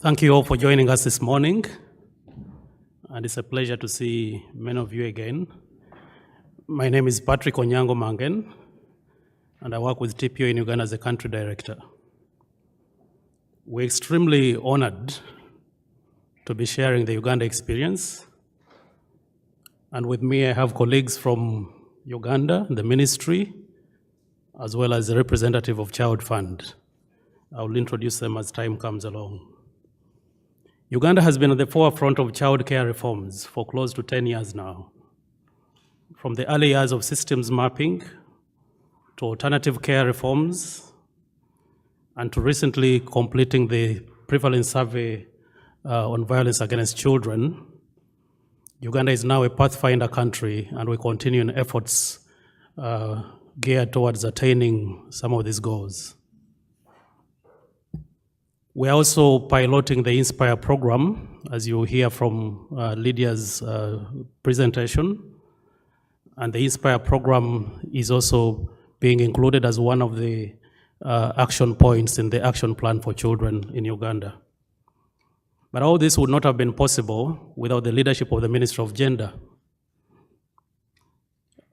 Thank you all for joining us this morning, and it's a pleasure to see many of you again. My name is Patrick Onyango Mangen, and I work with TPO in Uganda as a country director. We're extremely honored to be sharing the Uganda experience, and with me I have colleagues from Uganda, the ministry, as well as a representative of Child Fund. I will introduce them as time comes along. Uganda has been at the forefront of child care reforms for close to 10 years now. From the early years of systems mapping to alternative care reforms and to recently completing the prevalence survey on violence against children, Uganda is now a pathfinder country, and we continue in efforts geared towards attaining some of these goals. We're also piloting the Inspire program, as you hear from Lydia's presentation. And the Inspire program is also being included as one of the action points in the action plan for children in Uganda. But all this would not have been possible without the leadership of the Ministry of Gender.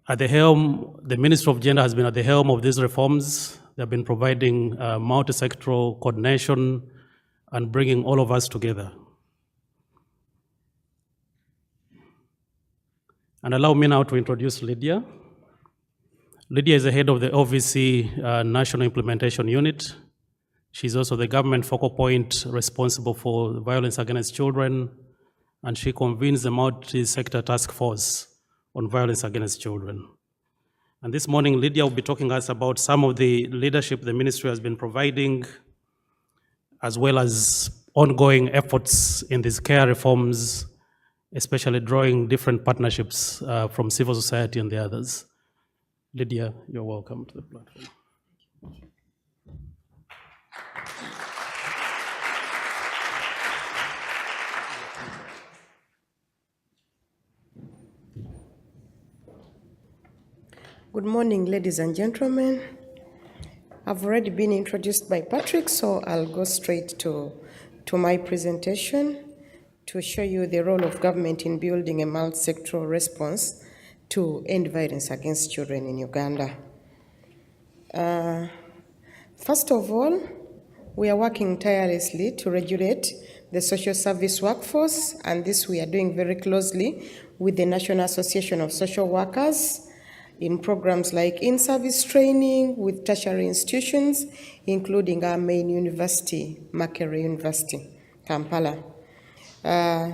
At the helm, the Ministry of Gender has been at the helm of these reforms. They've been providing multi-sectoral coordination and bringing all of us together. And allow me now to introduce Lydia. Lydia is the head of the OVC National Implementation Unit. She's also the government focal point responsible for violence against children, and she convenes the multi-sector task force on violence against children. And this morning, Lydia will be talking to us about some of the leadership the ministry has been providing, as well as ongoing efforts in these care reforms, especially drawing different partnerships from civil society and the others. Lydia, you're welcome to the platform. Good morning, ladies and gentlemen. I've already been introduced by Patrick, so I'll go straight to my presentation to show you the role of government in building a multi-sectoral response to end violence against children in Uganda. First of all, we are working tirelessly to regulate the social service workforce, and this we are doing very closely with the National Association of Social Workers in programs like in-service training with tertiary institutions, including our main university, Makerere University, Kampala.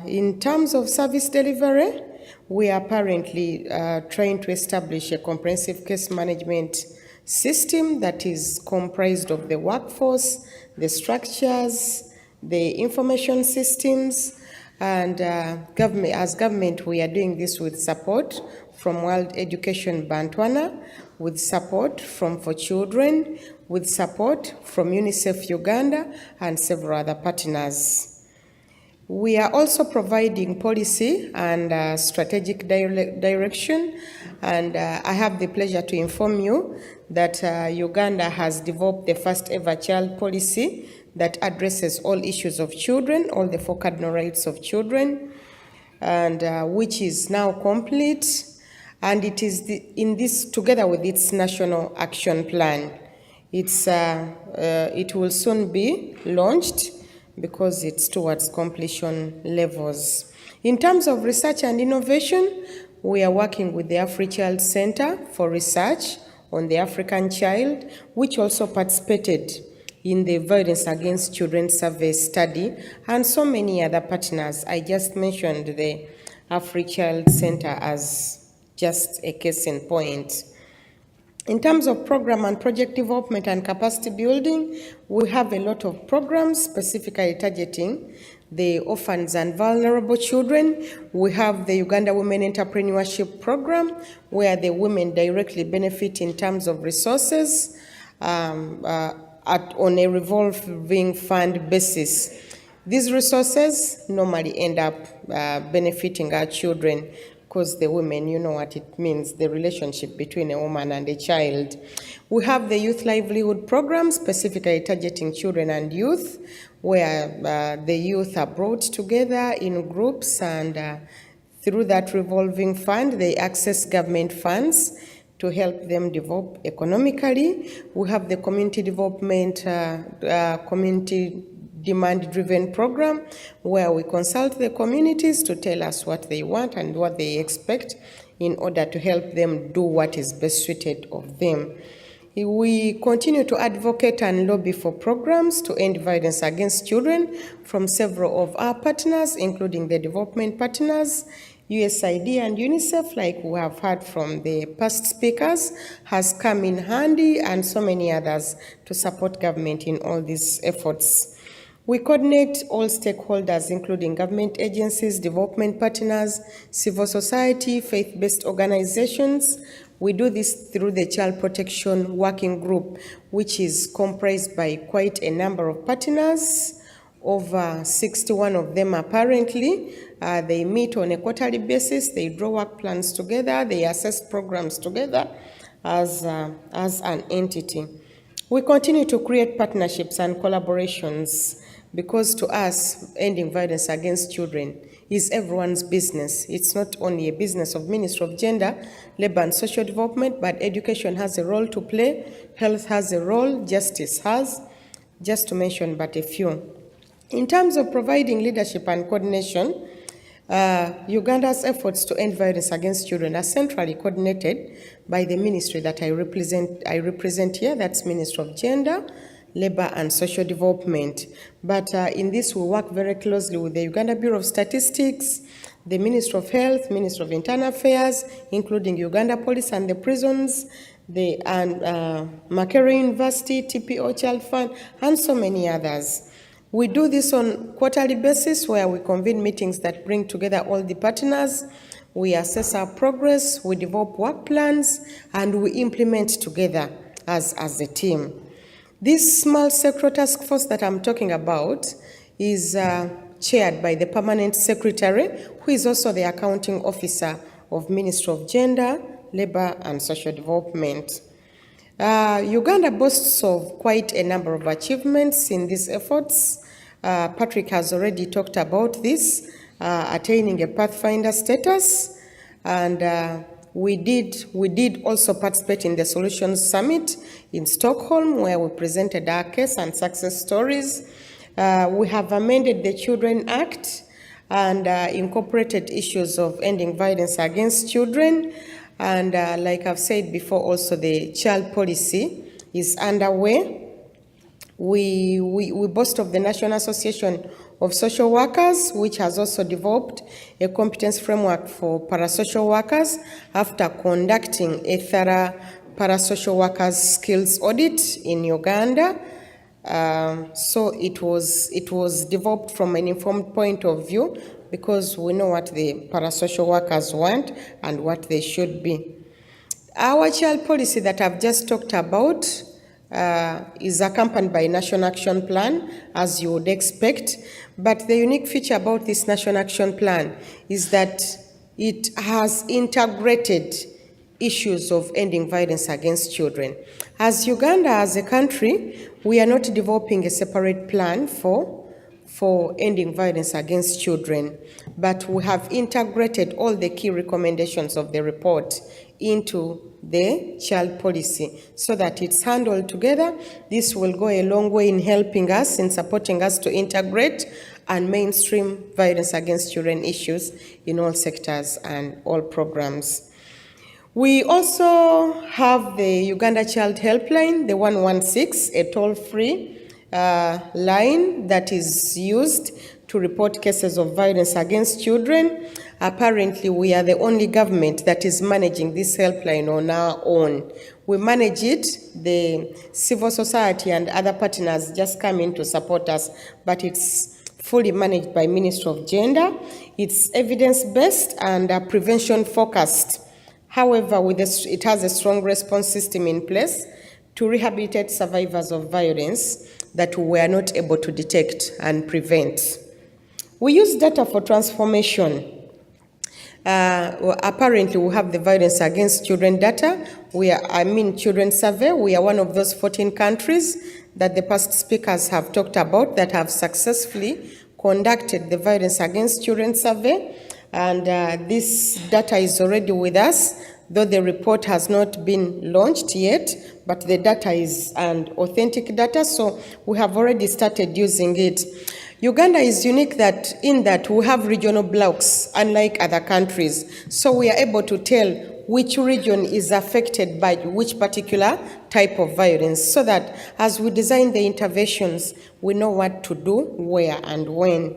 In terms of service delivery, we are apparently trying to establish a comprehensive case management system that is comprised of the workforce, the structures, the information systems, and as government, we are doing this with support from World Education Bantwana, with support from For Children, with support from UNICEF Uganda, and several other partners. We are also providing policy and strategic direction, and I have the pleasure to inform you that Uganda has developed the first ever child policy that addresses all issues of children, all the 4 cardinal rights of children, and which is now complete. And it is in this, together with its national action plan. It will soon be launched because it's towards completion levels. In terms of research and innovation, we are working with the AfriChild Center for Research on the African Child, which also participated in the Violence Against Children survey study, and so many other partners. I just mentioned the AfriChild Center as just a case in point. In terms of program and project development and capacity building, we have a lot of programs specifically targeting the orphans and vulnerable children. We have the Uganda Women Entrepreneurship Program, where the women directly benefit in terms of resources on a revolving fund basis. These resources normally end up benefiting our children, because the women, you know what it means, the relationship between a woman and a child. We have the Youth Livelihood Program, specifically targeting children and youth. where the youth are brought together in groups, and through that revolving fund, they access government funds to help them develop economically. We have the community development, community demand-driven program, where we consult the communities to tell us what they want and what they expect in order to help them do what is best suited of them. We continue to advocate and lobby for programs to end violence against children from several of our partners, including the development partners. USAID and UNICEF, like we have heard from the past speakers, has come in handy, and so many others to support government in all these efforts. We coordinate all stakeholders, including government agencies, development partners, civil society, faith-based organizations. We do this through the Child Protection Working Group, which is comprised by quite a number of partners, over 61 of them apparently. They meet on a quarterly basis, they draw work plans together, they assess programs together as an entity. We continue to create partnerships and collaborations, because to us, ending violence against children is everyone's business. It's not only a business of Ministry of Gender, Labor and Social Development, but education has a role to play, health has a role, justice has, just to mention but a few. In terms of providing leadership and coordination, Uganda's efforts to end violence against children are centrally coordinated by the ministry that I represent here, that's Ministry of Gender, Labor and Social Development. But in this, we work very closely with the Uganda Bureau of Statistics, the Ministry of Health, Ministry of Internal Affairs, including Uganda Police and the prisons, the Makerere University, TPO Child Fund, and so many others. We do this on quarterly basis, where we convene meetings that bring together all the partners. We assess our progress, we develop work plans, and we implement together as a team. This small sector task force that I'm talking about is chaired by the permanent secretary, who is also the accounting officer of Ministry of Gender, Labor and Social Development. Uganda boasts of quite a number of achievements in these efforts. Patrick has already talked about this, attaining a Pathfinder status, and we did also participate in the Solutions Summit in Stockholm, where we presented our case and success stories. We have amended the Children Act and incorporated issues of ending violence against children. And like I've said before, also the child policy is underway. We boast of the National Association of Social Workers, which has also developed a competence framework for parasocial workers after conducting a thorough parasocial workers skills audit in Uganda. So it was developed from an informed point of view, because we know what the parasocial workers want and what they should be. Our child policy that I've just talked about is accompanied by a National Action Plan, as you would expect. But the unique feature about this National Action Plan is that it has integrated issues of ending violence against children. As Uganda, as a country, we are not developing a separate plan for ending violence against children, but we have integrated all the key recommendations of the report into the child policy so that it's handled together. This will go a long way in helping us, in supporting us to integrate and mainstream violence against children issues in all sectors and all programs. We also have the Uganda Child Helpline, the 116, a toll-free line that is used to report cases of violence against children. Apparently, we are the only government that is managing this helpline on our own. We manage it, the civil society and other partners just come in to support us, but it's fully managed by Ministry of Gender. It's evidence-based and prevention-focused. However, it has a strong response system in place to rehabilitate survivors of violence that we were not able to detect and prevent. We use data for transformation. Apparently, we have the violence against children data. Children survey. We are one of those 14 countries that the past speakers have talked about that have successfully conducted the Violence Against Children survey, and this data is already with us, though the report has not been launched yet, but the data is an authentic data, so we have already started using it. Uganda is unique in that we have regional blocks, unlike other countries, so we are able to tell which region is affected by which particular type of violence, so that as we design the interventions, we know what to do, where and when.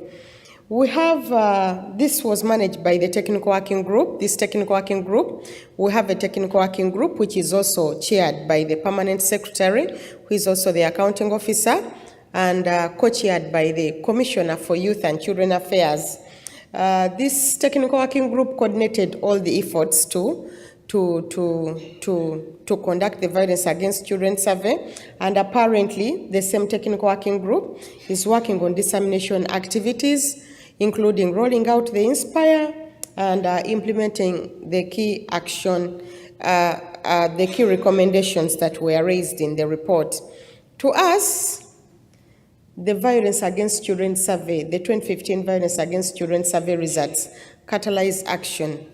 We have, this was managed by the technical working group, we have a technical working group which is also chaired by the permanent secretary, who is also the accounting officer, and co-chaired by the Commissioner for Youth and Children Affairs. This technical working group coordinated all the efforts to conduct the Violence Against Children survey, and apparently the same technical working group is working on dissemination activities, including rolling out the Inspire and implementing the key action, the key recommendations that were raised in the report. To us, the Violence Against Children survey, the 2015 Violence Against Children survey results, catalyze action.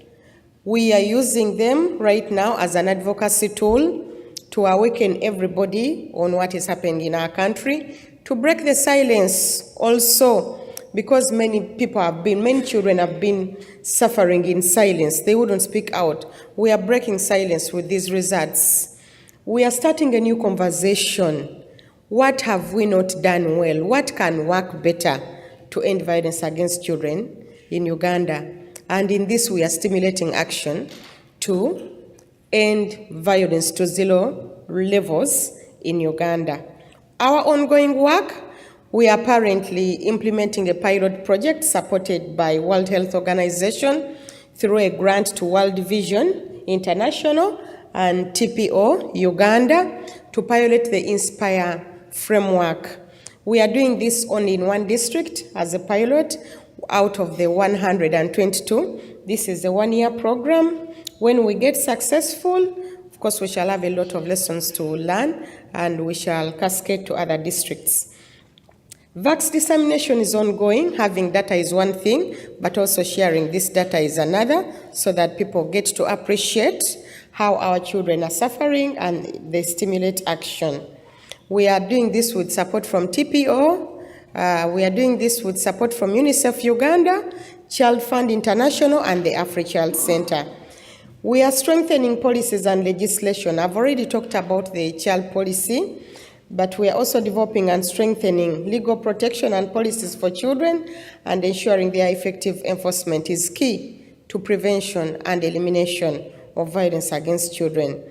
We are using them right now as an advocacy tool to awaken everybody on what is happening in our country, to break the silence also, because many children have been suffering in silence. They wouldn't speak out. We are breaking silence with these results. We are starting a new conversation. What have we not done well? What can work better to end violence against children in Uganda? And in this, we are stimulating action to end violence to zero levels in Uganda. Our ongoing work, we are currently implementing a pilot project supported by World Health Organization through a grant to World Vision International and TPO Uganda to pilot the Inspire framework. We are doing this only in one district as a pilot out of the 122. This is a one-year program. When we get successful, of course, we shall have a lot of lessons to learn, and we shall cascade to other districts. Vax dissemination is ongoing. Having data is one thing, but also sharing this data is another, so that people get to appreciate how our children are suffering and they stimulate action. We are doing this with support from TPO. We are doing this with support from UNICEF Uganda, Child Fund International, and the AfriChild Center. We are strengthening policies and legislation. I've already talked about the child policy, but we are also developing and strengthening legal protection and policies for children, and ensuring their effective enforcement is key to prevention and elimination of violence against children.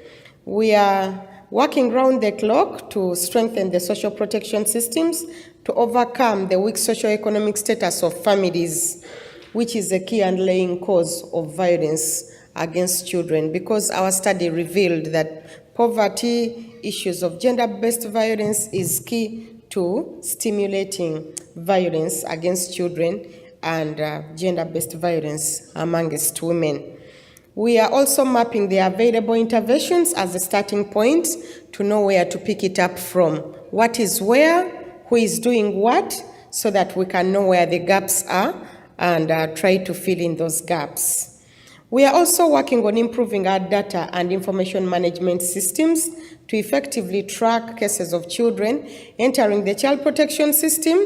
We are working round the clock to strengthen the social protection systems to overcome the weak socioeconomic status of families, which is a key underlying cause of violence against children, because our study revealed that poverty, issues of gender-based violence is key to stimulating violence against children and gender-based violence amongst women. We are also mapping the available interventions as a starting point to know where to pick it up from. What is where, who is doing what, so that we can know where the gaps are and try to fill in those gaps. We are also working on improving our data and information management systems to effectively track cases of children entering the child protection system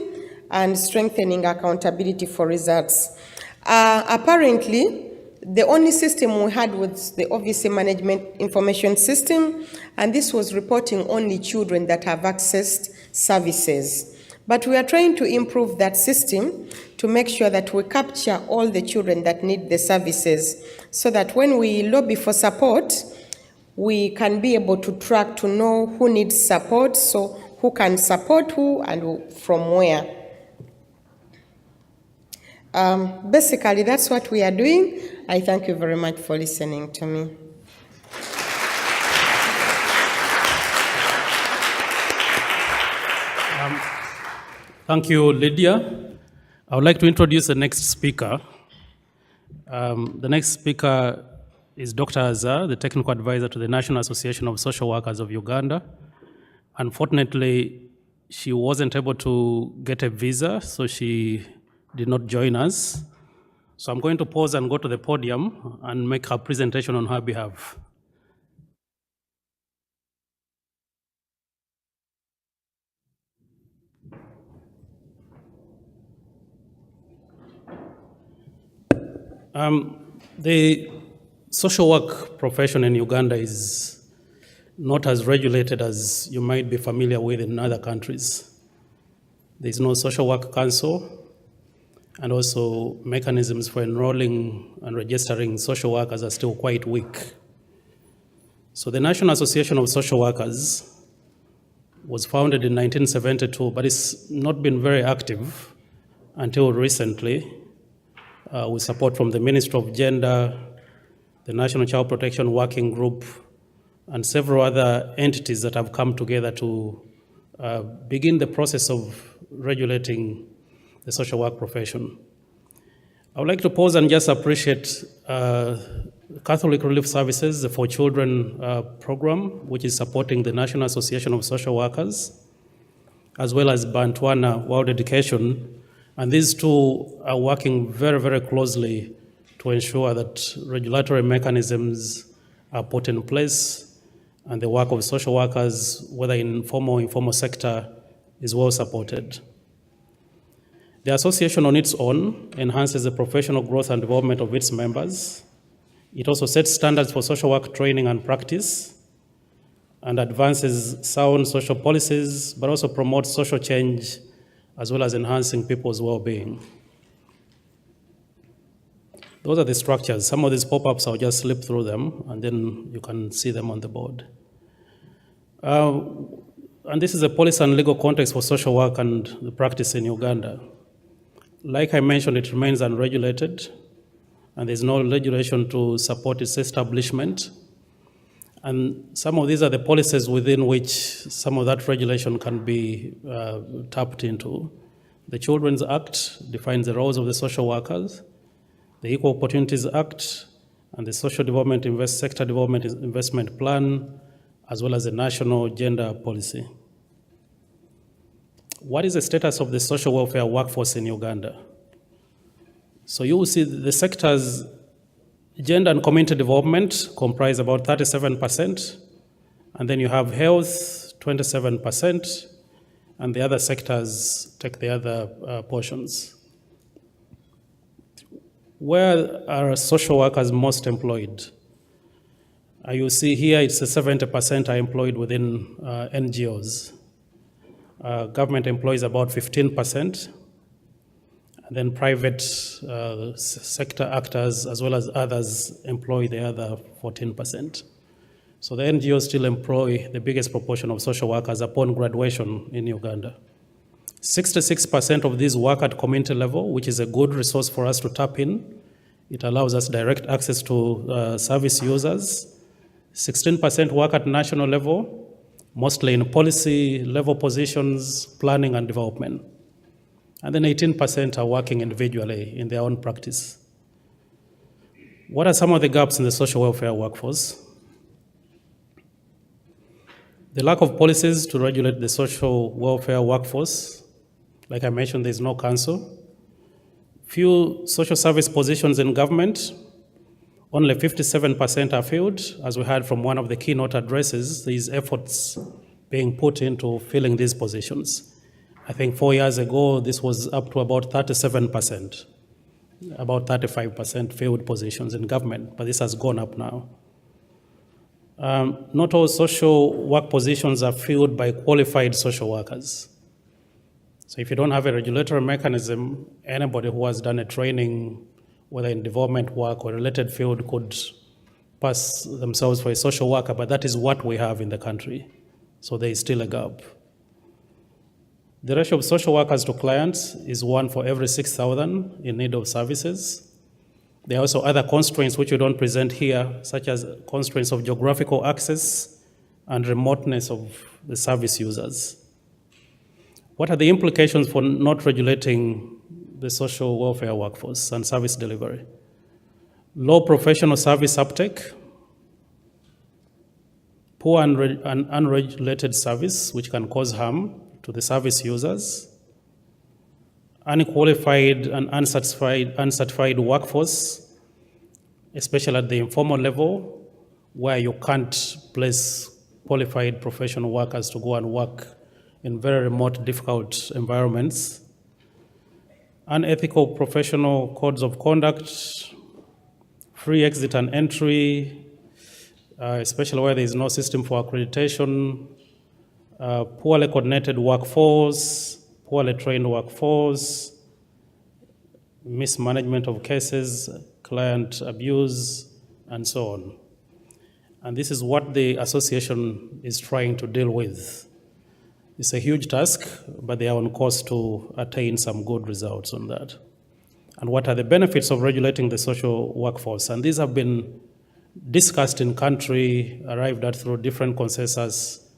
and strengthening accountability for results. Apparently, the only system we had was the OVC management information system, and this was reporting only children that have accessed services. But we are trying to improve that system to make sure that we capture all the children that need the services, so that when we lobby for support, we can be able to track to know who needs support, so who can support who and from where. Basically, that's what we are doing. I thank you very much for listening to me. Thank you, Lydia. I would like to introduce the next speaker. The next speaker is Dr. Azar, the technical advisor to the National Association of Social Workers of Uganda. Unfortunately, she wasn't able to get a visa, so she did not join us. So I'm going to pause and go to the podium and make her presentation on her behalf. The social work profession in Uganda is not as regulated as you might be familiar with in other countries. There's no social work council, and also mechanisms for enrolling and registering social workers are still quite weak. So the National Association of Social Workers was founded in 1972, but it's not been very active until recently, with support from the Ministry of Gender, the National Child Protection Working Group, and several other entities that have come together to begin the process of regulating the social work profession. I would like to pause and just appreciate Catholic Relief Services, the For Children program, which is supporting the National Association of Social Workers, as well as Bantwana World Education. And these two are working very, very closely to ensure that regulatory mechanisms are put in place and the work of social workers, whether in formal or informal sector, is well supported. The association on its own enhances the professional growth and development of its members. It also sets standards for social work training and practice and advances sound social policies, but also promotes social change as well as enhancing people's well-being. Those are the structures. Some of these pop-ups, I'll just slip through them, and then you can see them on the board. And this is a policy and legal context for social work and the practice in Uganda. Like I mentioned, it remains unregulated, and there's no regulation to support its establishment. And some of these are the policies within which some of that regulation can be tapped into. The Children's Act defines the roles of the social workers, the Equal Opportunities Act, and the Social Development Sector Development Investment Plan, as well as the National Gender Policy. What is the status of the social welfare workforce in Uganda? So you will see the sectors, gender and community development comprise about 37%, and then you have health, 27%, and the other sectors take the other portions. Where are social workers most employed? You see here it's 70% are employed within NGOs. Government employs about 15%, and then private sector actors as well as others employ the other 14%. So the NGOs still employ the biggest proportion of social workers upon graduation in Uganda. 66% of these work at community level, which is a good resource for us to tap in. It allows us direct access to service users. 16% work at national level, mostly in policy level positions, planning and development. And then 18% are working individually in their own practice. What are some of the gaps in the social welfare workforce? The lack of policies to regulate the social welfare workforce. Like I mentioned, there's no council. Few social service positions in government, only 57% are filled. As we heard from one of the keynote addresses, these efforts being put into filling these positions. I think 4 years ago, this was up to about 37%, about 35% filled positions in government, but this has gone up now. Not all social work positions are filled by qualified social workers. So if you don't have a regulatory mechanism, anybody who has done a training, whether in development work or related field, could pass themselves for a social worker, but that is what we have in the country. So there is still a gap. The ratio of social workers to clients is 1 for every 6,000 in need of services. There are also other constraints which we don't present here, such as constraints of geographical access and remoteness of the service users. What are the implications for not regulating the social welfare workforce and service delivery? Low professional service uptake, poor and unregulated service, which can cause harm to the service users, unqualified and uncertified workforce, especially at the informal level, where you can't place qualified professional workers to go and work in very remote, difficult environments, unethical professional codes of conduct, free exit and entry, especially where there is no system for accreditation, poorly coordinated workforce, poorly trained workforce, mismanagement of cases, client abuse, and so on. And this is what the association is trying to deal with. It's a huge task, but they are on course to attain some good results on that. And what are the benefits of regulating the social workforce? And these have been discussed in country, arrived at through different consensus,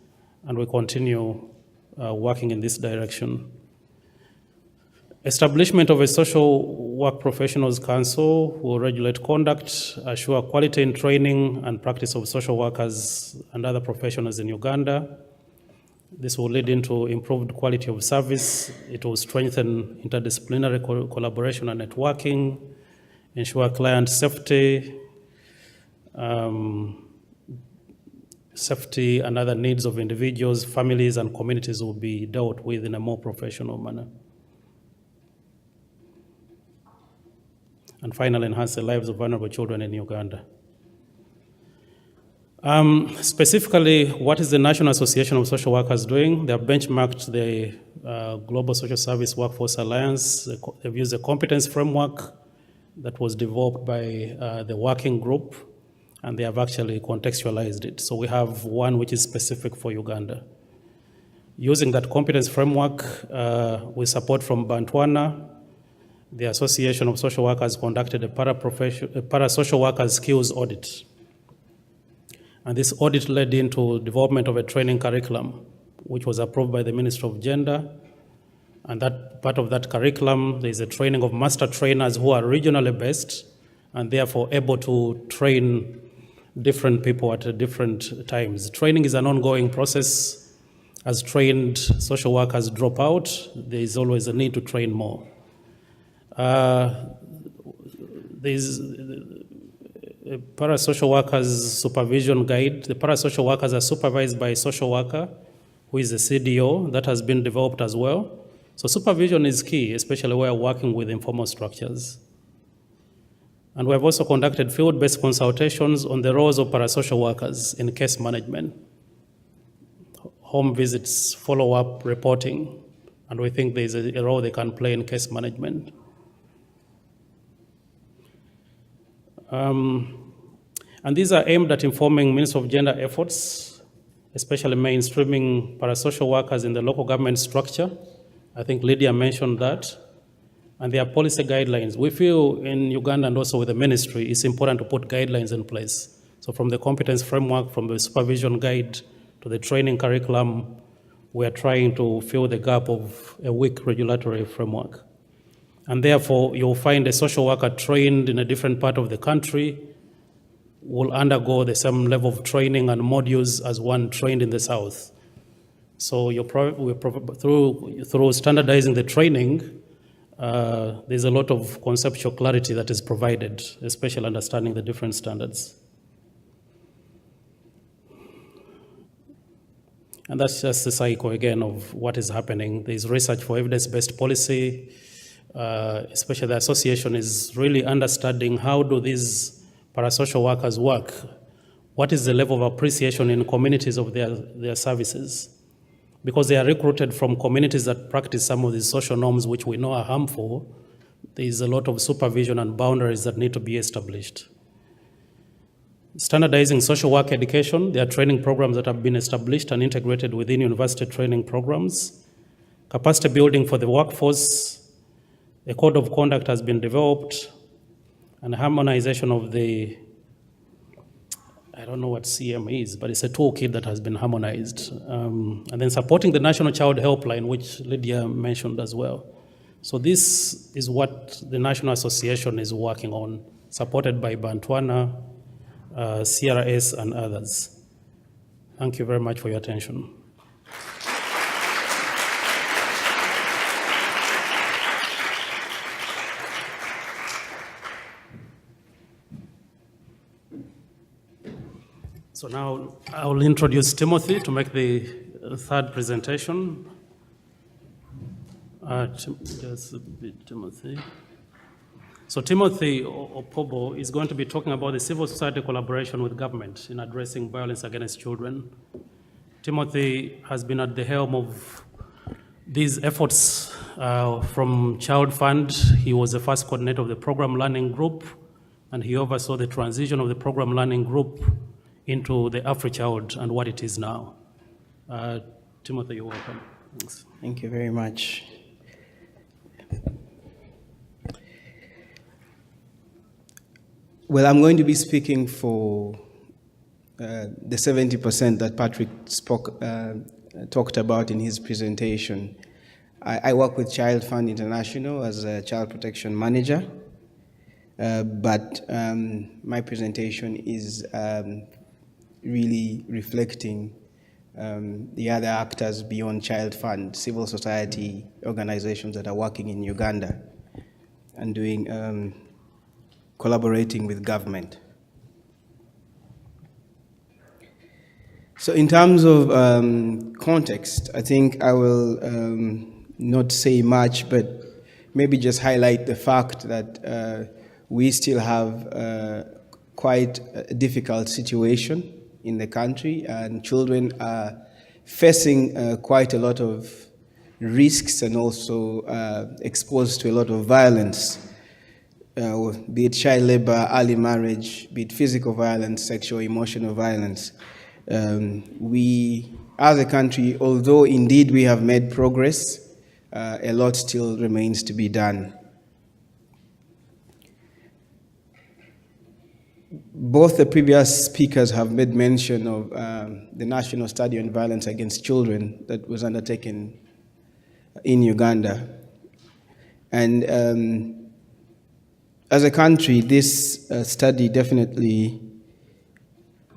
and we continue working in this direction. Establishment of a social work professionals council will regulate conduct, assure quality in training and practice of social workers and other professionals in Uganda. This will lead into improved quality of service. It will strengthen interdisciplinary collaboration and networking, ensure client safety, safety and other needs of individuals, families, and communities will be dealt with in a more professional manner. And finally, enhance the lives of vulnerable children in Uganda. Specifically, what is the National Association of Social Workers doing? They have benchmarked the Global Social Service Workforce Alliance. They've used a competence framework that was developed by the working group, and they have actually contextualized it. So we have one which is specific for Uganda. Using that competence framework, with support from Bantwana, the Association of Social Workers conducted a para-social workers skills audit. And this audit led into development of a training curriculum, which was approved by the Ministry of Gender. And that part of that curriculum, there is a training of master trainers who are regionally based and therefore able to train different people at different times. Training is an ongoing process. As trained social workers drop out, there is always a need to train more. There's a para-social workers supervision guide. The para-social workers are supervised by a social worker who is a CDO that has been developed as well. So supervision is key, especially where working with informal structures. And we have also conducted field-based consultations on the roles of para-social workers in case management, home visits, follow-up, reporting, and we think there's a role they can play in case management. And these are aimed at informing Ministry of Gender efforts, especially mainstreaming parasocial workers in the local government structure. I think Lydia mentioned that. And there are policy guidelines. We feel in Uganda and also with the ministry, it's important to put guidelines in place. So from the competence framework, from the supervision guide to the training curriculum, we are trying to fill the gap of a weak regulatory framework. And therefore, you'll find a social worker trained in a different part of the country will undergo the same level of training and modules as one trained in the South. So through standardizing the training, there's a lot of conceptual clarity that is provided, especially understanding the different standards. And that's just the cycle again of what is happening. There's research for evidence-based policy, especially the association is really understanding how do these parasocial workers work? What is the level of appreciation in communities of their services? Because they are recruited from communities that practice some of these social norms which we know are harmful, there is a lot of supervision and boundaries that need to be established. Standardizing social work education, there are training programs that have been established and integrated within university training programs. Capacity building for the workforce, a code of conduct has been developed, and harmonization of the, I don't know what CM is, but it's a toolkit that has been harmonized. And then supporting the National Child Helpline, which Lydia mentioned as well. So this is what the National Association is working on, supported by Bantwana, CRS, and others. Thank you very much for your attention. So now I will introduce Timothy to make the third presentation. Just a bit, Timothy. So Timothy Opobo is going to be talking about the civil society collaboration with government in addressing violence against children. Timothy has been at the helm of these efforts from Child Fund. He was the first coordinator of the program learning group, and he oversaw the transition of the program learning group into the AfriChild and what it is now. Timothy, you're welcome. Thanks. Thank you very much. Well, I'm going to be speaking for the 70% that Patrick talked about in his presentation. I work with Child Fund International as a child protection manager, but my presentation is really reflecting the other actors beyond Child Fund, civil society organizations that are working in Uganda and doing collaborating with government. So in terms of context, I think I will not say much, but maybe just highlight the fact that we still have quite a difficult situation in the country, and children are facing quite a lot of risks and also exposed to a lot of violence, be it child labor, early marriage, be it physical violence, sexual, emotional violence. We, as a country, although indeed we have made progress, a lot still remains to be done. Both the previous speakers have made mention of the National Study on Violence Against Children that was undertaken in Uganda. And as a country, this study definitely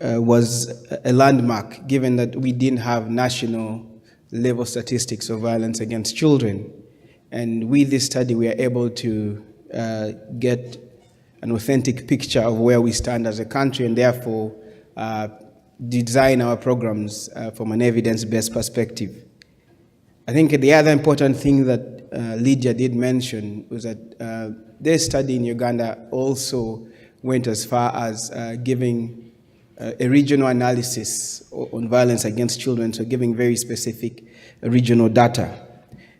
was a landmark, given that we didn't have national level statistics of violence against children. And with this study, we are able to get an authentic picture of where we stand as a country, and therefore design our programs from an evidence-based perspective. I think the other important thing that Lydia did mention was that this study in Uganda also went as far as giving a regional analysis on violence against children, so giving very specific regional data.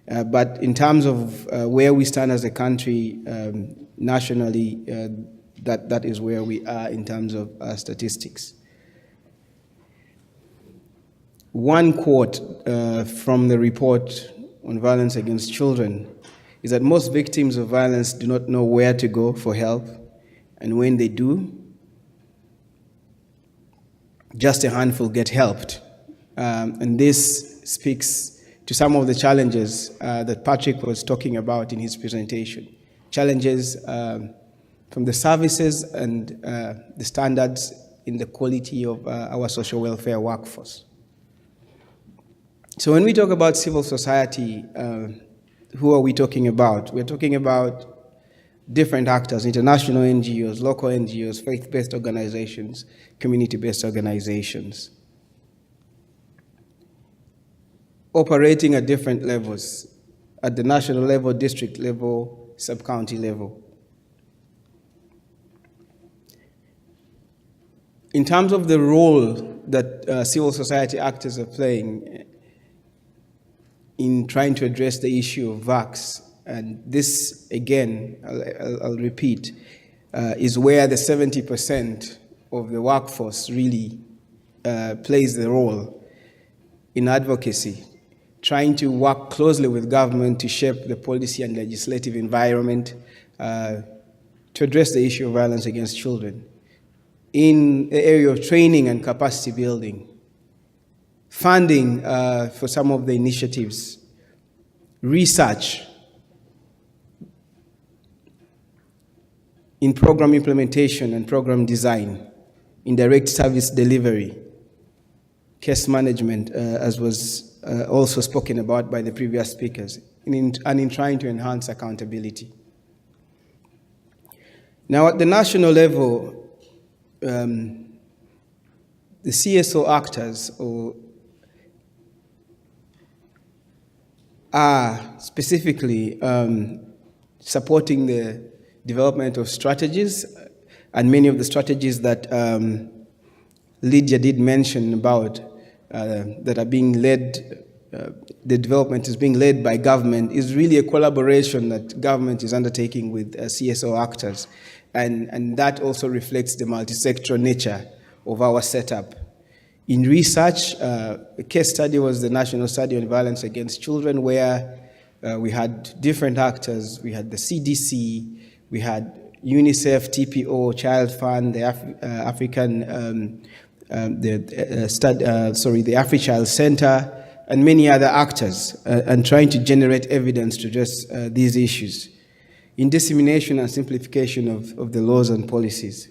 But in terms of where we stand as a country nationally, that is where we are in terms of statistics. One quote from the report on violence against children is that most victims of violence do not know where to go for help, and when they do, just a handful get helped. And this speaks to some of the challenges that Patrick was talking about in his presentation. Challenges from the services and the standards in the quality of our social welfare workforce. So when we talk about civil society, who are we talking about? We're talking about different actors, international NGOs, local NGOs, faith-based organizations, community-based organizations, operating at different levels, at the national level, district level, sub-county level. In terms of the role that civil society actors are playing in trying to address the issue of VACs, and this, again, I'll repeat, is where the 70% of the workforce really plays the role in advocacy, trying to work closely with government to shape the policy and legislative environment to address the issue of violence against children. In the area of training and capacity building, funding for some of the initiatives, research, in program implementation and program design, in direct service delivery, case management, as was also spoken about by the previous speakers, and in trying to enhance accountability. Now, at the national level, the CSO actors are specifically supporting the development of strategies, and many of the strategies that Lydia did mention about that are being led, the development is being led by government, is really a collaboration that government is undertaking with CSO actors. And that also reflects the multi-sectoral nature of our setup. In research, a case study was the National Study on Violence Against Children, where we had different actors. We had the CDC, we had UNICEF, TPO, Child Fund, the the AfriChild Center, and many other actors, and trying to generate evidence to address these issues in dissemination and simplification of the laws and policies.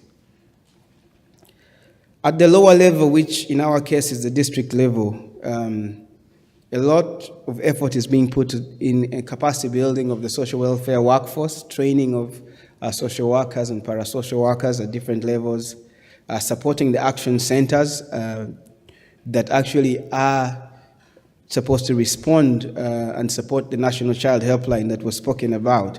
At the lower level, which in our case is the district level, a lot of effort is being put in capacity building of the social welfare workforce, training of social workers and parasocial workers at different levels, supporting the action centers that actually are supposed to respond and support the National Child Helpline that was spoken about.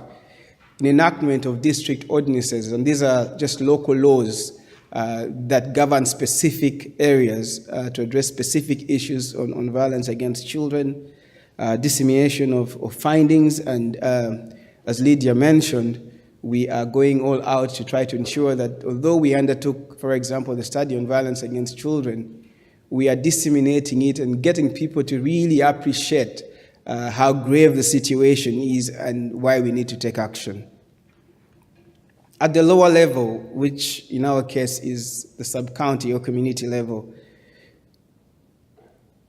In enactment of district ordinances, and these are just local laws that govern specific areas to address specific issues on violence against children, dissemination of findings, and as Lydia mentioned, we are going all out to try to ensure that although we undertook, for example, the study on violence against children, we are disseminating it and getting people to really appreciate how grave the situation is and why we need to take action. At the lower level, which in our case is the sub-county or community level,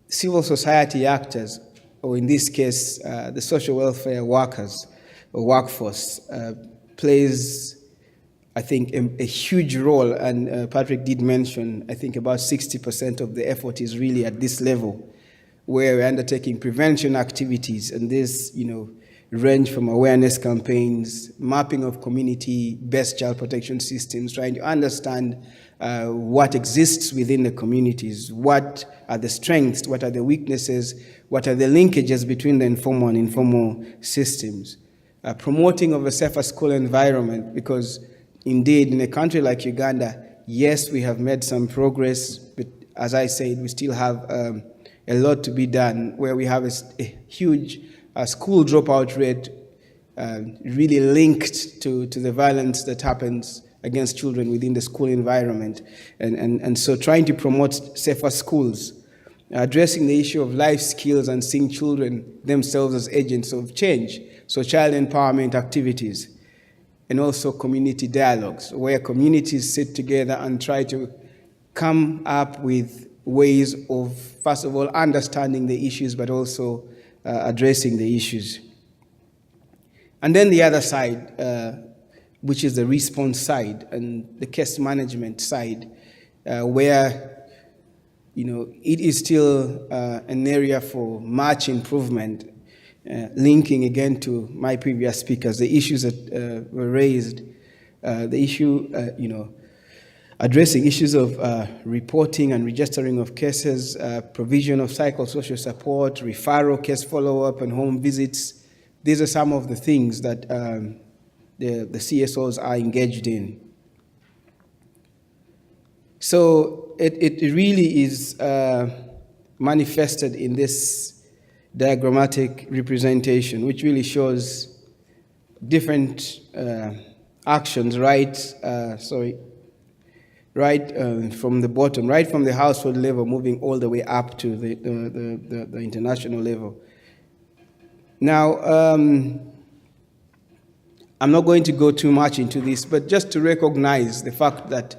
civil society actors, or in this case, the social welfare workers or workforce, plays, I think, a huge role. And Patrick did mention, I think about 60% of the effort is really at this level, where we're undertaking prevention activities, and this, range from awareness campaigns, mapping of community-based child protection systems, trying to understand what exists within the communities, what are the strengths, what are the weaknesses, what are the linkages between the informal and informal systems. Promoting of a safer school environment, because indeed in a country like Uganda, yes, we have made some progress, but as I said, we still have a lot to be done, where we have a huge school dropout rate really linked to the violence that happens against children within the school environment. And so trying to promote safer schools, addressing the issue of life skills and seeing children themselves as agents of change. So child empowerment activities, and also community dialogues, where communities sit together and try to come up with ways of, first of all, understanding the issues, but also addressing the issues. And then the other side, which is the response side and the case management side, where it is still an area for much improvement, linking again to my previous speakers, the issues that were raised, the issue, addressing issues of reporting and registering of cases, provision of psychosocial support, referral, case follow-up, and home visits. These are some of the things that the CSOs are engaged in. So it really is manifested in this diagrammatic representation, which really shows different actions, right from the bottom, right from the household level, moving all the way up to the international level. Now, I'm not going to go too much into this, but just to recognize the fact that,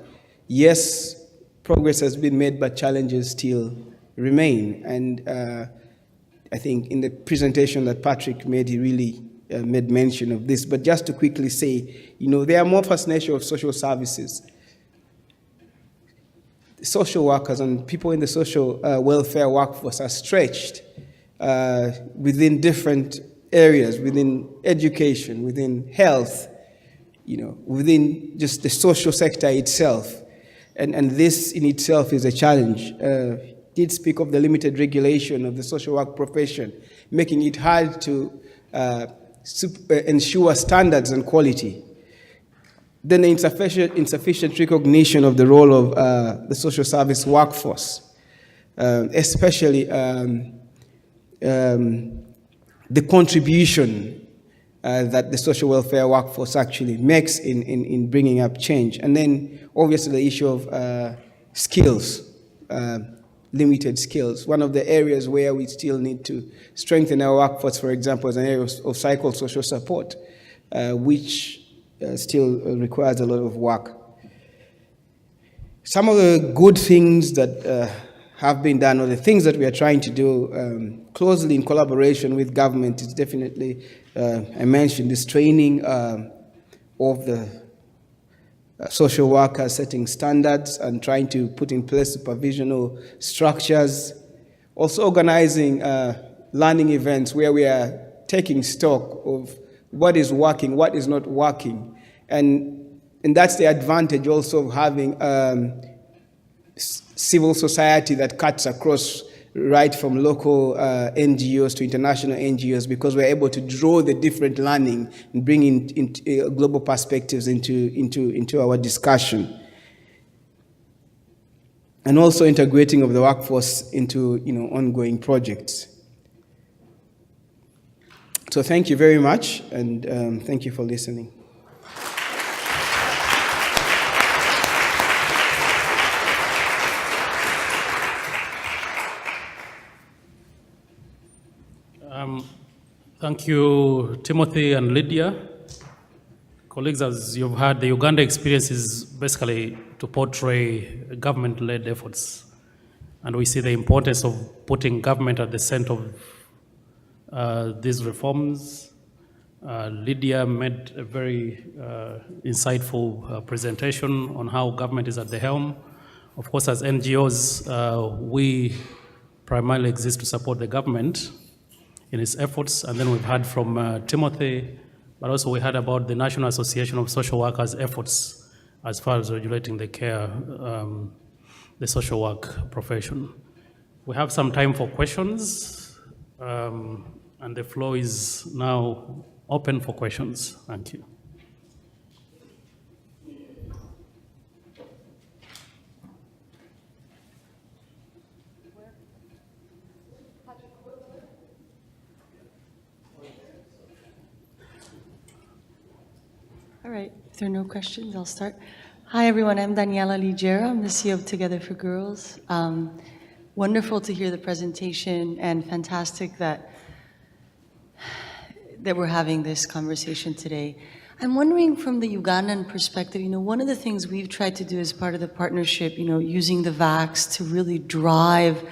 yes, progress has been made, but challenges still remain. And I think in the presentation that Patrick made, he really made mention of this. But just to quickly say, the amorphous nature of social services, social workers and people in the social welfare workforce are stretched within different areas, within education, within health, within just the social sector itself. And this in itself is a challenge. Did speak of the limited regulation of the social work profession, making it hard to ensure standards and quality. Then the insufficient recognition of the role of the social service workforce, especially the contribution that the social welfare workforce actually makes in bringing up change. And then obviously the issue of skills, limited skills. One of the areas where we still need to strengthen our workforce, for example, is an area of psychosocial support, which still requires a lot of work. Some of the good things that have been done, or the things that we are trying to do closely in collaboration with government, is definitely, I mentioned this training of the social workers, setting standards and trying to put in place supervisional structures. Also organizing learning events where we are taking stock of what is working, what is not working. And that's the advantage also of having civil society that cuts across, right from local NGOs to international NGOs, because we're able to draw the different learning and bring in global perspectives into our discussion. And also integrating of the workforce into ongoing projects. So thank you very much, and thank you for listening. Thank you, Timothy and Lydia. Colleagues, as you've heard, the Uganda experience is basically to portray government-led efforts. And we see the importance of putting government at the center of these reforms. Lydia made a very insightful presentation on how government is at the helm. Of course, as NGOs, we primarily exist to support the government in its efforts. And then we've heard from Timothy, but also we heard about the National Association of Social Workers' efforts as far as regulating the care, the social work profession. We have some time for questions, and the floor is now open for questions. Thank you. All right, if there are no questions, I'll start. Hi, everyone. I'm Daniela Ligera. I'm the CEO of Together for Girls. Wonderful to hear the presentation, and fantastic that we're having this conversation today. I'm wondering from the Ugandan perspective, one of the things we've tried to do as part of the partnership, using the VACs to really drive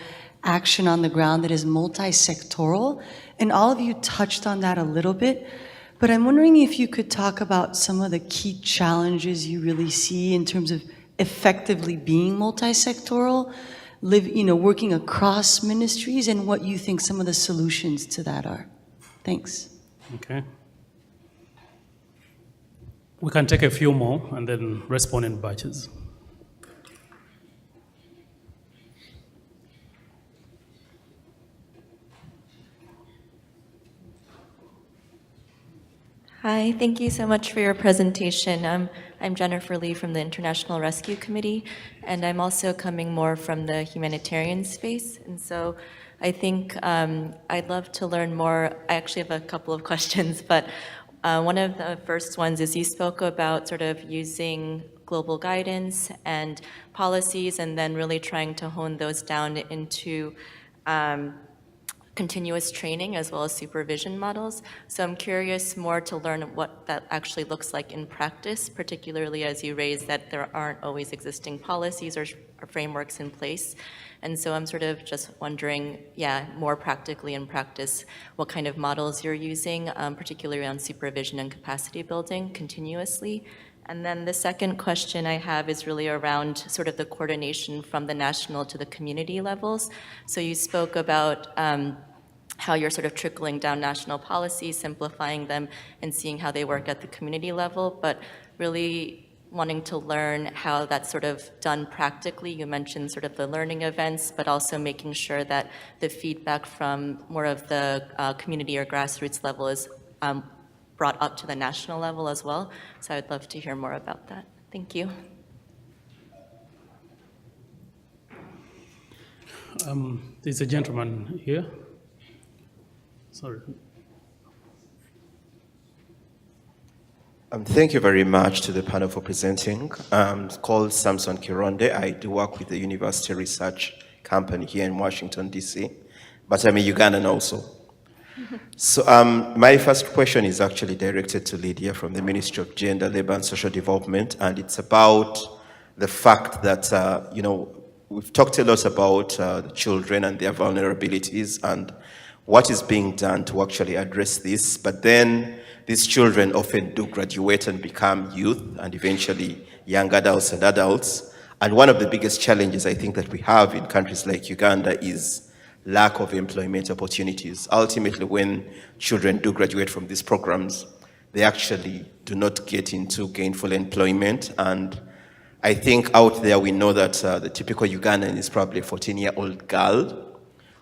action on the ground that is multi-sectoral, and all of you touched on that a little bit. But I'm wondering if you could talk about some of the key challenges you really see in terms of effectively being multi-sectoral, working across ministries, and what you think some of the solutions to that are. Thanks. Okay. We can take a few more and then respond in batches. Hi, thank you so much for your presentation. I'm Jennifer Lee from the International Rescue Committee, and I'm also coming more from the humanitarian space. And so I think I'd love to learn more. I actually have a couple of questions, but one of the first ones is you spoke about sort of using global guidance and policies and then really trying to hone those down into continuous training as well as supervision models. So I'm curious more to learn what that actually looks like in practice, particularly as you raise that there aren't always existing policies or frameworks in place. And so I'm sort of just wondering, more practically in practice, what kind of models you're using, particularly around supervision and capacity building continuously. And then the second question I have is really around sort of the coordination from the national to the community levels. So you spoke about how you're sort of trickling down national policies, simplifying them, and seeing how they work at the community level. But really, wanting to learn how that's sort of done practically. You mentioned sort of the learning events, but also making sure that the feedback from more of the community or grassroots level is brought up to the national level as well. So I'd love to hear more about that. Thank you. There's a gentleman here. Sorry. Thank you very much to the panel for presenting. I'm called Samson Kironde. I do work with the University Research Company here in Washington, D.C., but I'm a Ugandan also. So my first question is actually directed to Lydia from the Ministry of Gender, Labor and Social Development, and it's about the fact that, we've talked a lot about the children and their vulnerabilities and what is being done to actually address this, but then these children often do graduate and become youth and eventually young adults and adults. And one of the biggest challenges I think that we have in countries like Uganda is lack of employment opportunities. Ultimately, when children do graduate from these programs, they actually do not get into gainful employment. And I think out there we know that the typical Ugandan is probably a 14-year-old girl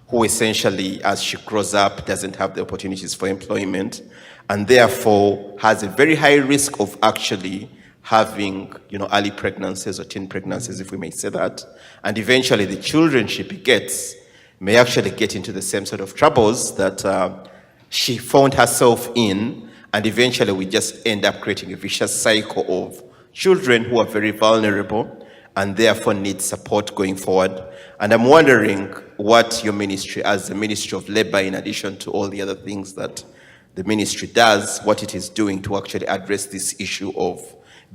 who essentially, as she grows up, doesn't have the opportunities for employment, and therefore has a very high risk of actually having, early pregnancies or teen pregnancies, if we may say that. And eventually the children she begets may actually get into the same sort of troubles that she found herself in, and eventually we just end up creating a vicious cycle of children who are very vulnerable and therefore need support going forward. And I'm wondering what your ministry, as the Ministry of Labor, in addition to all the other things that the ministry does, what it is doing to actually address this issue of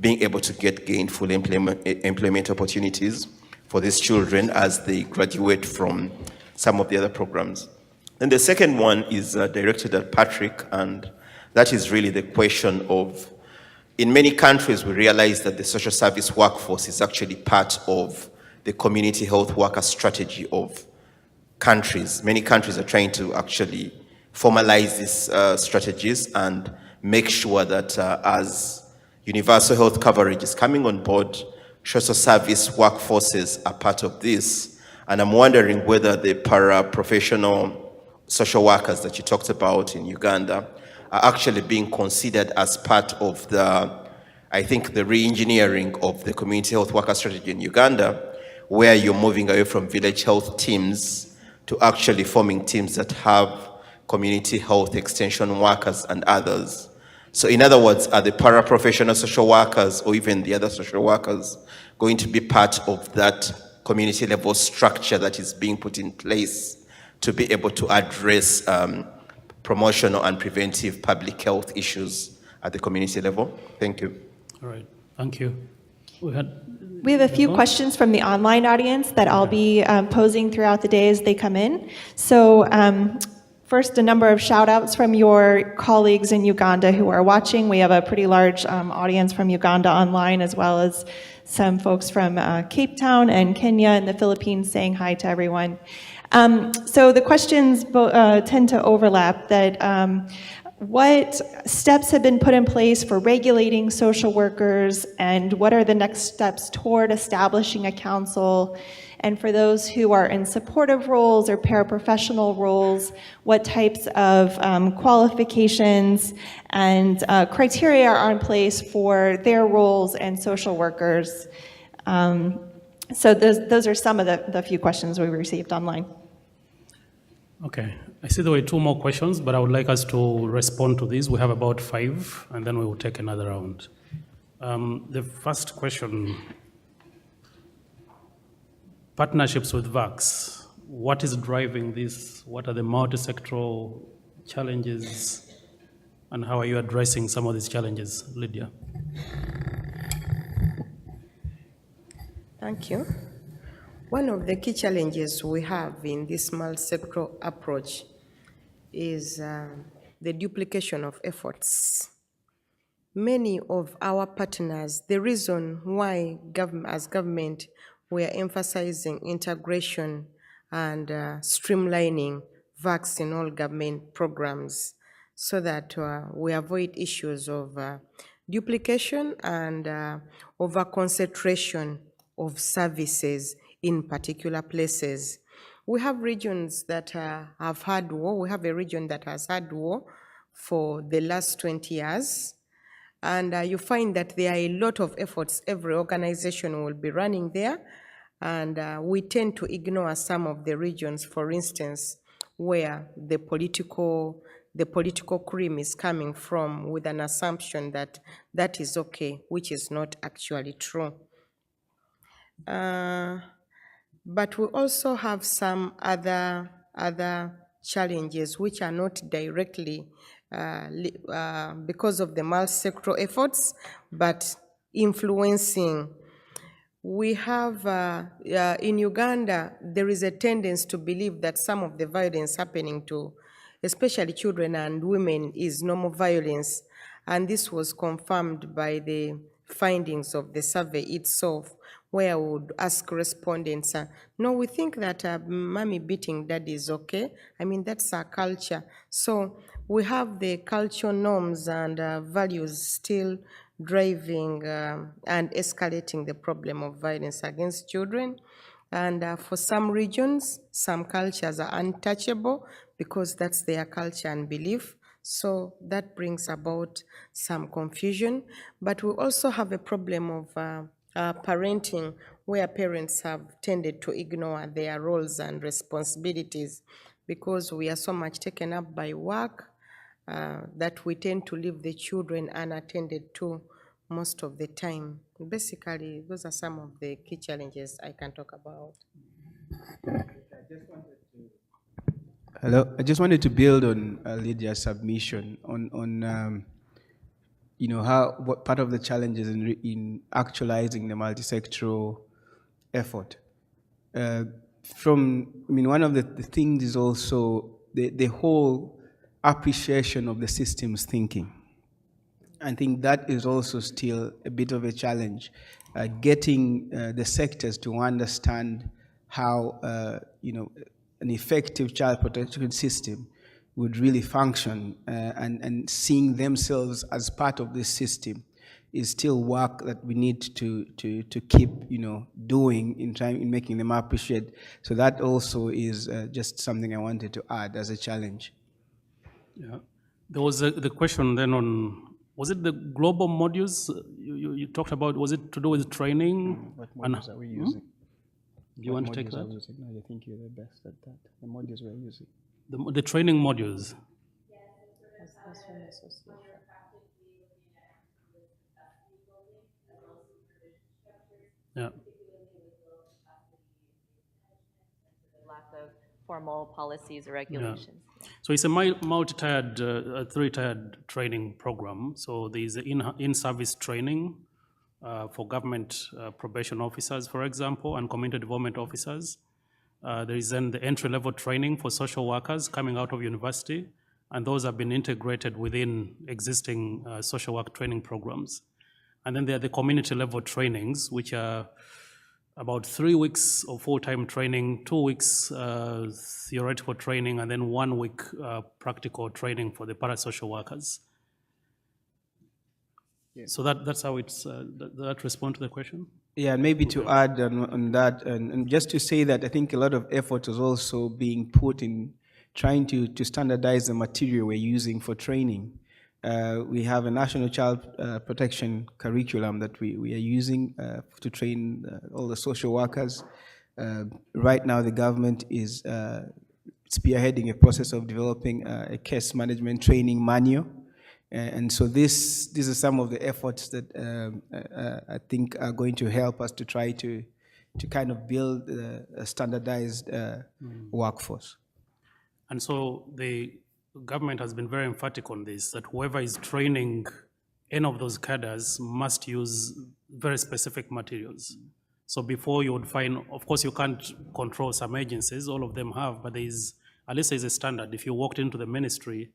being able to get gainful employment opportunities for these children as they graduate from some of the other programs. And the second one is directed at Patrick, and that is really the question of, in many countries, we realize that the social service workforce is actually part of the community health worker strategy of countries. Many countries are trying to actually formalize these strategies and make sure that as universal health coverage is coming on board, social service workforces are part of this. And I'm wondering whether the paraprofessional social workers that you talked about in Uganda are actually being considered as part of the re-engineering of the community health worker strategy in Uganda, where you're moving away from village health teams to actually forming teams that have community health extension workers and others. So in other words, are the paraprofessional social workers or even the other social workers going to be part of that community level structure that is being put in place to be able to address promotional and preventive public health issues at the community level? Thank you. All right, thank you. We have a few questions from the online audience that I'll be posing throughout the day as they come in. So first, a number of shout outs from your colleagues in Uganda who are watching. We have a pretty large audience from Uganda online, as well as some folks from Cape Town and Kenya and the Philippines saying hi to everyone. So the questions tend to overlap. That what steps have been put in place for regulating social workers, and what are the next steps toward establishing a council? And for those who are in supportive roles or paraprofessional roles, what types of qualifications and criteria are in place for their roles and social workers? So those are some of the few questions we received online. Okay, I see there were two more questions, but I would like us to respond to these. We have about 5, and then we will take another round. The first question, partnerships with VACs. What is driving this? What are the multi-sectoral challenges, and how are you addressing some of these challenges? Lydia. Thank you. One of the key challenges we have in this multi-sectoral approach is the duplication of efforts. Many of our partners, the reason why as government we are emphasizing integration and streamlining VACs in all government programs so that we avoid issues of duplication and over-concentration of services in particular places. We have regions that have had war. We have a region that has had war for the last 20 years. And you find that there are a lot of efforts every organization will be running there. And we tend to ignore some of the regions, for instance, where the political cream is coming from with an assumption that that is okay, which is not actually true. But we also have some other challenges which are not directly because of the multi-sectoral efforts, but influencing. We have, in Uganda, there is a tendency to believe that some of the violence happening to especially children and women is normal violence. And this was confirmed by the findings of the survey itself, where I would ask respondents, no, we think that mommy beating daddy is okay. I mean, that's our culture. So we have the cultural norms and values still driving and escalating the problem of violence against children. And for some regions, some cultures are untouchable because that's their culture and belief. So that brings about some confusion. But we also have a problem of parenting, where parents have tended to ignore their roles and responsibilities because we are so much taken up by work that we tend to leave the children unattended to most of the time. Basically, those are some of the key challenges I can talk about. Hello, I just wanted to build on Lydia's submission on you know, what part of the challenges in actualizing the multi-sectoral effort. I mean, one of the things is also the whole appreciation of the systems thinking. I think that is also still a bit of a challenge, getting the sectors to understand how, you know, an effective child protection system would really function, and seeing themselves as part of this system is still work that we need to keep, you know, doing in making them appreciate. So that also is just something I wanted to add as a challenge. Yeah, there was the question then on, was it the global modules you talked about? Was it to do with training? What modules are we using? Do you want to take that? No, I think you're the best at that. The modules we're using. The training modules. Yeah. Lack of formal policies or regulations. Yeah. So it's a multi-tiered, three-tiered training program. So there's in-service training for government probation officers, for example, and community development officers. There is then the entry-level training for social workers coming out of university, and those have been integrated within existing social work training programs. And then there are the community-level trainings, which are about 3 weeks of full-time training, 2 weeks theoretical training, and then 1 week practical training for the parasocial workers. Yeah. So that's how it's, that respond to the question? Yeah, and maybe to add on that, and just to say that I think a lot of effort is also being put in trying to standardize the material we're using for training. We have a national child protection curriculum that we are using to train all the social workers. Right now, the government is spearheading a process of developing a case management training manual. And so these are some of the efforts that I think are going to help us to try to kind of build a standardized workforce. And so the government has been very emphatic on this, that whoever is training any of those cadres must use very specific materials. So before you would find, of course you can't control some agencies, all of them have, but at least there's a standard. If you walked into the ministry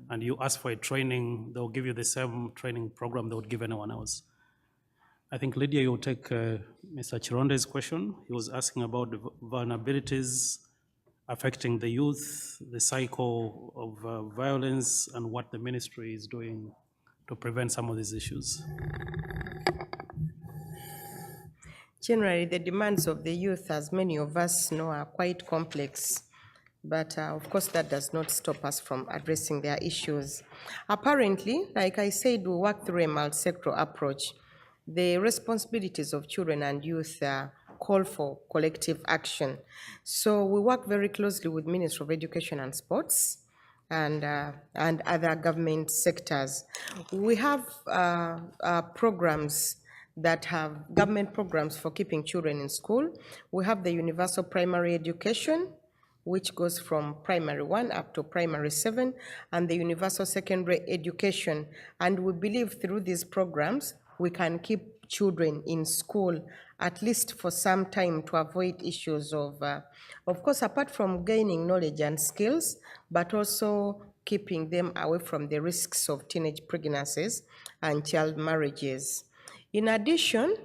and you ask for a training, they'll give you the same training program they would give anyone else. I think, Lydia, you'll take Mr. Chironde's question. He was asking about the vulnerabilities affecting the youth, the cycle of violence, and what the ministry is doing to prevent some of these issues? Generally, the demands of the youth, as many of us know, are quite complex. But of course, that does not stop us from addressing their issues. Apparently, like I said, we work through a multi-sectoral approach. The responsibilities of children and youth call for collective action. So we work very closely with Ministry of Education and Sports and other government sectors. We have programs that have government programs for keeping children in school. We have the universal primary education, which goes from primary 1 up to primary 7, and the universal secondary education. And we believe through these programs, we can keep children in school at least for some time to avoid issues of course, apart from gaining knowledge and skills, but also keeping them away from the risks of teenage pregnancies and child marriages. In addition,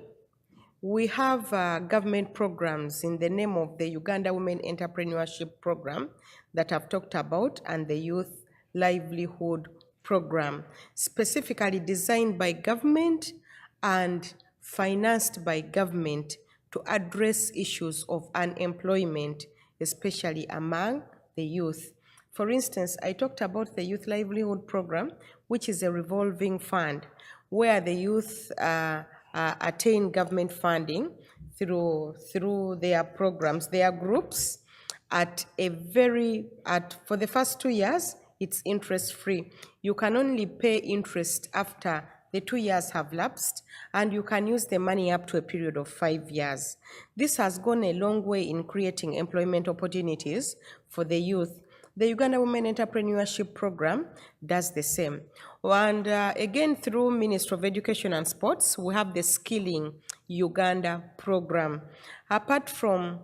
we have government programs in the name of the Uganda Women Entrepreneurship Program that I've talked about, and the Youth Livelihood Program, specifically designed by government and financed by government to address issues of unemployment, especially among the youth. For instance, I talked about the Youth Livelihood Program, which is a revolving fund where the youth attain government funding through their programs, their groups, for the first 2 years, it's interest-free. You can only pay interest after the 2 years have lapsed, and you can use the money up to a period of 5 years. This has gone a long way in creating employment opportunities for the youth. The Uganda Women Entrepreneurship Program does the same. And again, through Ministry of Education and Sports, we have the Skilling Uganda program. Apart from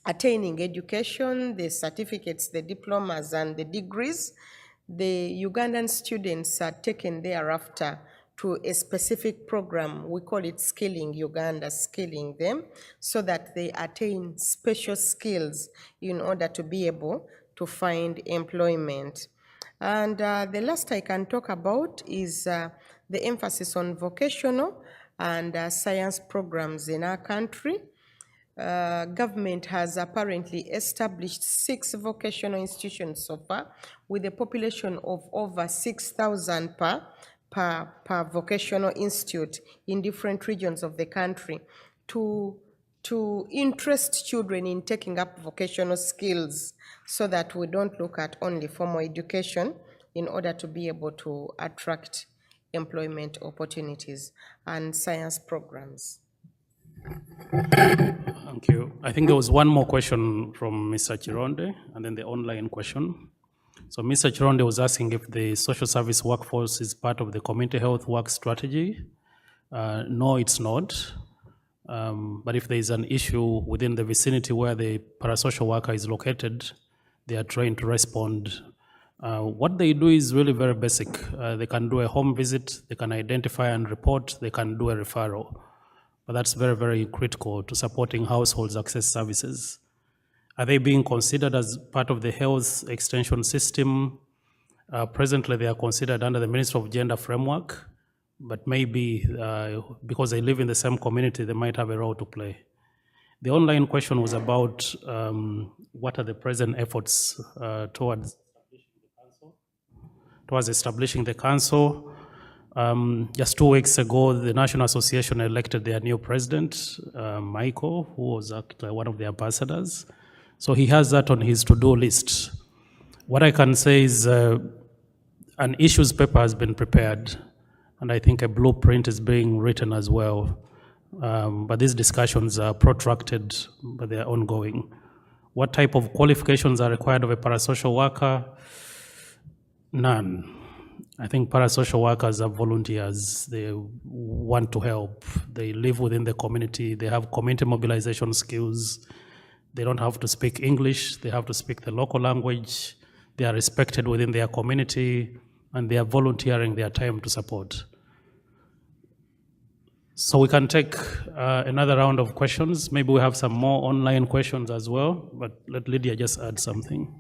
attaining education, the certificates, the diplomas, and the degrees, the Ugandan students are taken thereafter to a specific program. We call it Skilling Uganda, skilling them so that they attain special skills in order to be able to find employment. And the last I can talk about is the emphasis on vocational and science programs in our country. Government has apparently established 6 vocational institutions so far, with a population of over 6,000 per vocational institute in different regions of the country to interest children in taking up vocational skills so that we don't look at only formal education in order to be able to attract employment opportunities and science programs. Thank you. I think there was one more question from Mr. Chironde, and then the online question. So Mr. Chironde was asking if the social service workforce is part of the community health work strategy. No, it's not. But if there is an issue within the vicinity where the parasocial worker is located, they are trained to respond. What they do is really very basic. They can do a home visit, they can identify and report, they can do a referral. But that's very, very critical to supporting households access services. Are they being considered as part of the health extension system? Presently, they are considered under the Ministry of Gender Framework, but maybe because they live in the same community, they might have a role to play. The online question was about what are the present efforts towards establishing the council. Just 2 weeks ago, the National Association elected their new president, Michael, who was actually one of the ambassadors. So he has that on his to-do list. What I can say is an issues paper has been prepared, and I think a blueprint is being written as well. But these discussions are protracted, but they are ongoing. What type of qualifications are required of a parasocial worker? None. I think parasocial workers are volunteers. They want to help. They live within the community. They have community mobilization skills. They don't have to speak English. They have to speak the local language. They are respected within their community, and they are volunteering their time to support. So we can take another round of questions. Maybe we have some more online questions as well, but let Lydia just add something.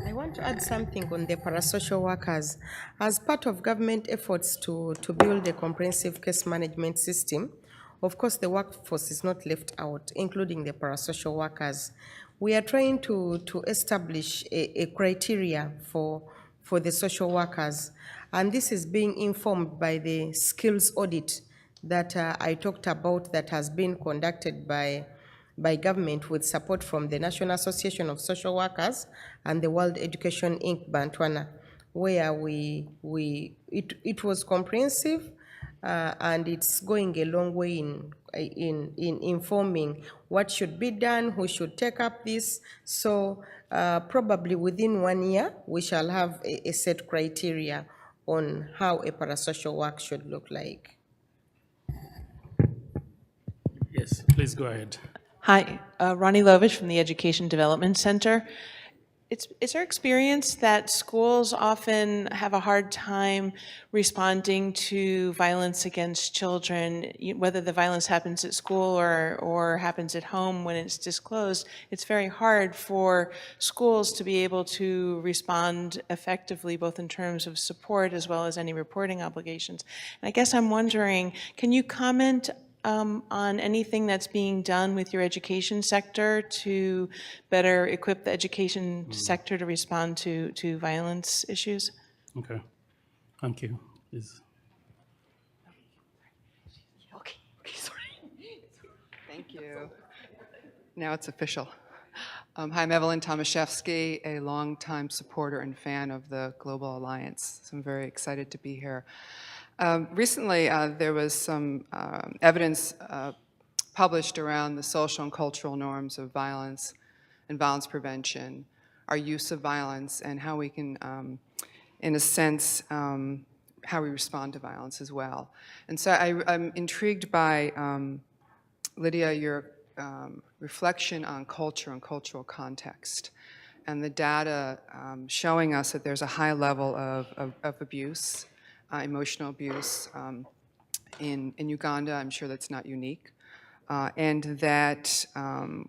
I want to add something on the parasocial workers. As part of government efforts to build a comprehensive case management system, of course, the workforce is not left out, including the parasocial workers. We are trying to establish a criteria for the social workers, and this is being informed by the skills audit that I talked about that has been conducted by government with support from the National Association of Social Workers and the World Education Inc. Bantwana, where it was comprehensive and it's going a long way in informing what should be done, who should take up this. So probably within 1 year, we shall have a set criteria on how a parasocial work should look like. Yes, please go ahead. Hi, Ronnie Lovich from the Education Development Center. It's our experience that schools often have a hard time responding to violence against children, whether the violence happens at school or happens at home when it's disclosed. It's very hard for schools to be able to respond effectively, both in terms of support as well as any reporting obligations. And I guess I'm wondering, can you comment on anything that's being done with your education sector to better equip the education sector to respond to violence issues? Okay, thank you. Please. Okay, sorry. Thank you. Now it's official. Hi, I'm Evelyn Tomaszewski, a longtime supporter and fan of the Global Alliance. So I'm very excited to be here. Recently, there was some evidence published around the social and cultural norms of violence and violence prevention, our use of violence, and how we can, in a sense, how we respond to violence as well. And so I'm intrigued by, Lydia, your reflection on culture and cultural context, and the data showing us that there's a high level of abuse, emotional abuse in Uganda. I'm sure that's not unique. And that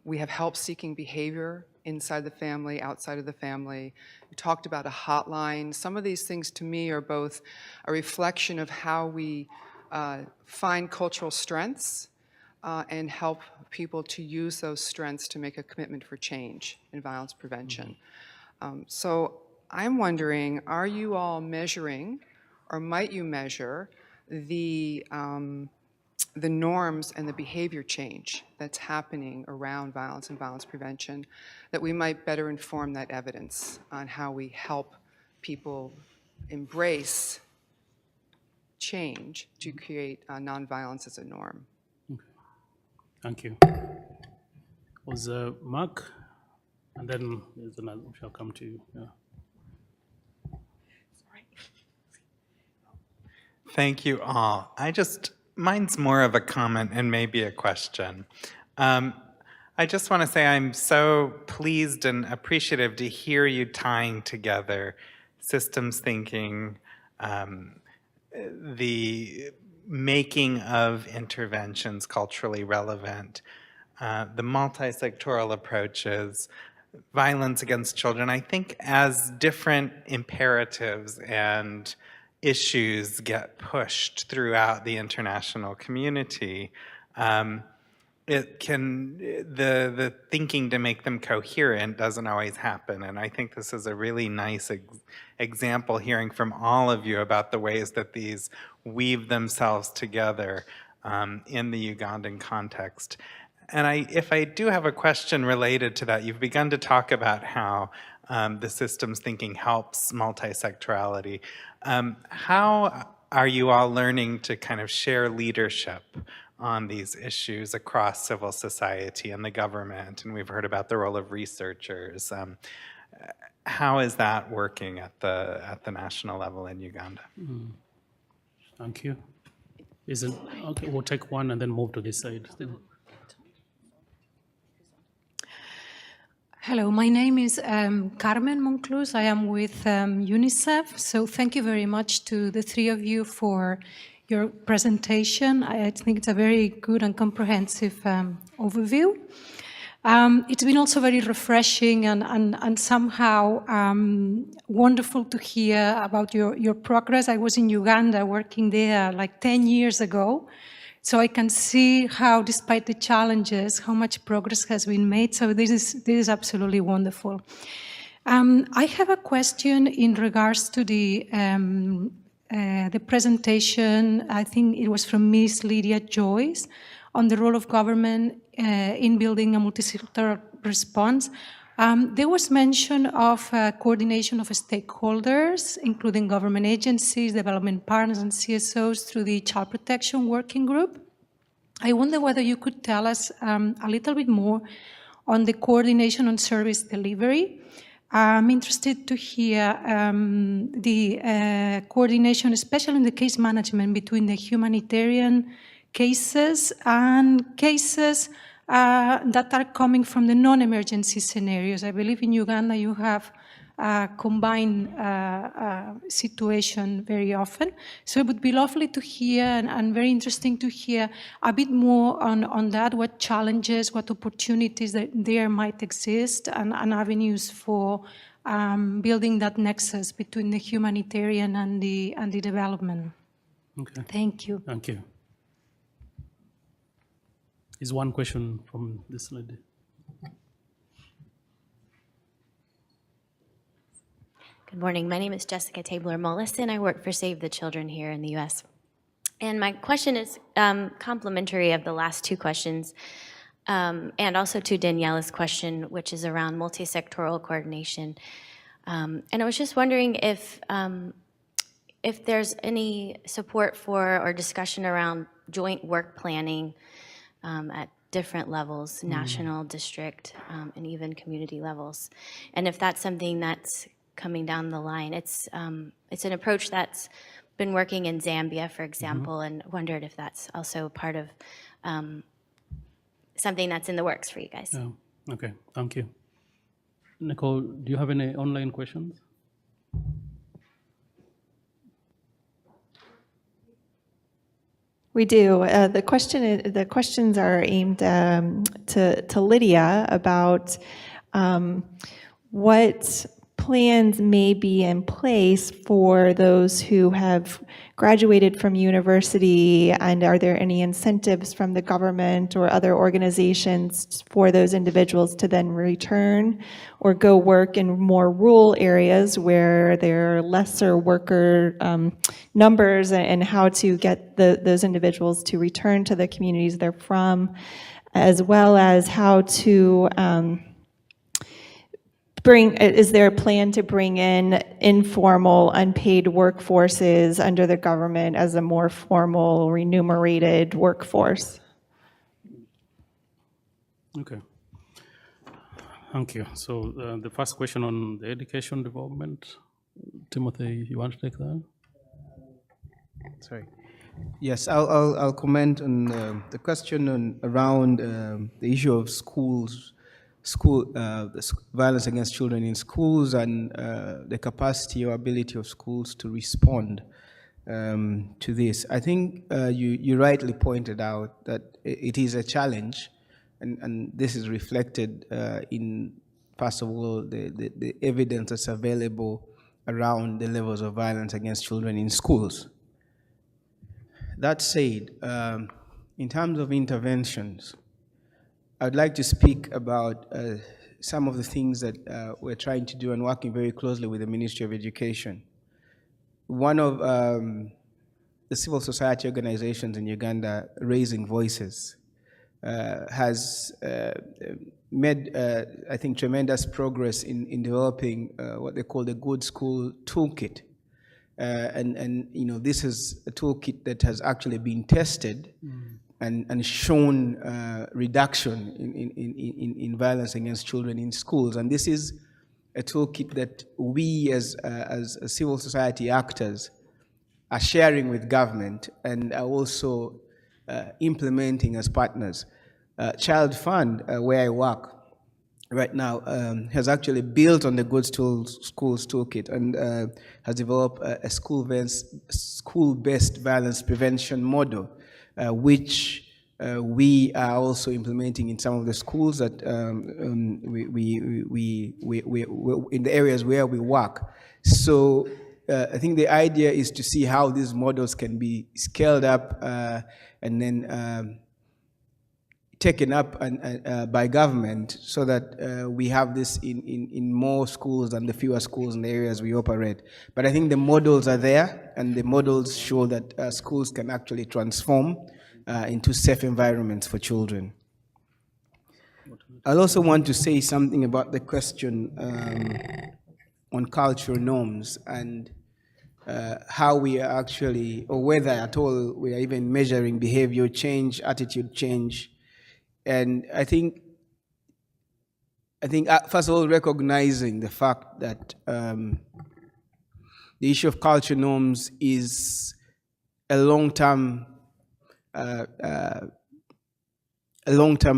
we have help-seeking behavior inside the family, outside of the family. We talked about a hotline. Some of these things to me are both a reflection of how we find cultural strengths and help people to use those strengths to make a commitment for change in violence prevention. So I'm wondering, are you all measuring, or might you measure, the norms and the behavior change that's happening around violence and violence prevention, that we might better inform that evidence on how we help people embrace change to create nonviolence as a norm? Okay. Thank you. Was Mark, and then there's another, we shall come to you. Yeah. Thank you all. Mine's more of a comment and maybe a question. I just want to say I'm so pleased and appreciative to hear you tying together systems thinking, the making of interventions culturally relevant, the multi-sectoral approaches, violence against children. I think as different imperatives and issues get pushed throughout the international community, the thinking to make them coherent doesn't always happen. And I think this is a really nice example, hearing from all of you about the ways that these weave themselves together in the Ugandan context. And if I do have a question related to that, you've begun to talk about how the systems thinking helps multi-sectorality. How are you all learning to kind of share leadership on these issues across civil society and the government? And we've heard about the role of researchers. How is that working at the national level in Uganda? Thank you. Okay, we'll take one and then move to this side. Hello, my name is Carmen Monclus. I am with UNICEF. So thank you very much to the three of you for your presentation. I think it's a very good and comprehensive overview. It's been also very refreshing and somehow wonderful to hear about your progress. I was in Uganda working there like 10 years ago. So I can see how, despite the challenges, how much progress has been made. So this is absolutely wonderful. I have a question in regards to the presentation. I think it was from Ms. Lydia Joyce on the role of government in building a multi-sectoral response. There was mention of coordination of stakeholders, including government agencies, development partners, and CSOs through the Child Protection Working Group. I wonder whether you could tell us a little bit more on the coordination on service delivery. I'm interested to hear the coordination, especially in the case management between the humanitarian cases and cases that are coming from the non-emergency scenarios. I believe in Uganda you have a combined situation very often. So it would be lovely to hear and very interesting to hear a bit more on that, what challenges, what opportunities that there might exist and avenues for building that nexus between the humanitarian and the development. Okay. Thank you. Thank you. Is one question from this lady? Good morning. My name is Jessica Tabler-Mollison. I work for Save the Children here in the U.S. And my question is complementary of the last two questions, and also to Daniela's question, which is around multi-sectoral coordination. And I was just wondering if there's any support for or discussion around joint work planning at different levels, national, district, and even community levels. And if that's something that's coming down the line. It's an approach that's been working in Zambia, for example, and wondered if that's also part of something that's in the works for you guys. Yeah. Okay, thank you. Nicole, do you have any online questions? We do. The questions are aimed to Lydia about what plans may be in place for those who have graduated from university, and are there any incentives from the government or other organizations for those individuals to then return or go work in more rural areas where there are lesser worker numbers, and how to get those individuals to return to the communities they're from, as well as how to is there a plan to bring in informal, unpaid workforces under the government as a more formal, remunerated workforce? Okay. Thank you. So the first question on the education development, Timothy, you want to take that? Sorry. Yes, I'll comment on the question around the issue of violence against children in schools, and the capacity or ability of schools to respond to this. I think you rightly pointed out that it is a challenge, and this is reflected in, first of all, the evidence that's available around the levels of violence against children in schools. That said, in terms of interventions, I'd like to speak about some of the things that we're trying to do and working very closely with the Ministry of Education. One of the civil society organizations in Uganda, Raising Voices, has made, I think, tremendous progress in developing what they call the Good School Toolkit. And you know, this is a toolkit that has actually been tested and shown reduction in violence against children in schools. And this is a toolkit that we as civil society actors are sharing with government and are also implementing as partners. Child Fund, where I work right now, has actually built on the Good Schools Toolkit and has developed a school-based violence prevention model, which we are also implementing in some of the schools that in the areas where we work. So I think the idea is to see how these models can be scaled up and then taken up by government, so that we have this in more schools than the fewer schools in the areas we operate. But I think the models are there, and the models show that schools can actually transform into safe environments for children. I also want to say something about the question on cultural norms and how we are actually, or whether at all we are even measuring behavior change, attitude change. And I think first of all, recognizing the fact that the issue of cultural norms is a long-term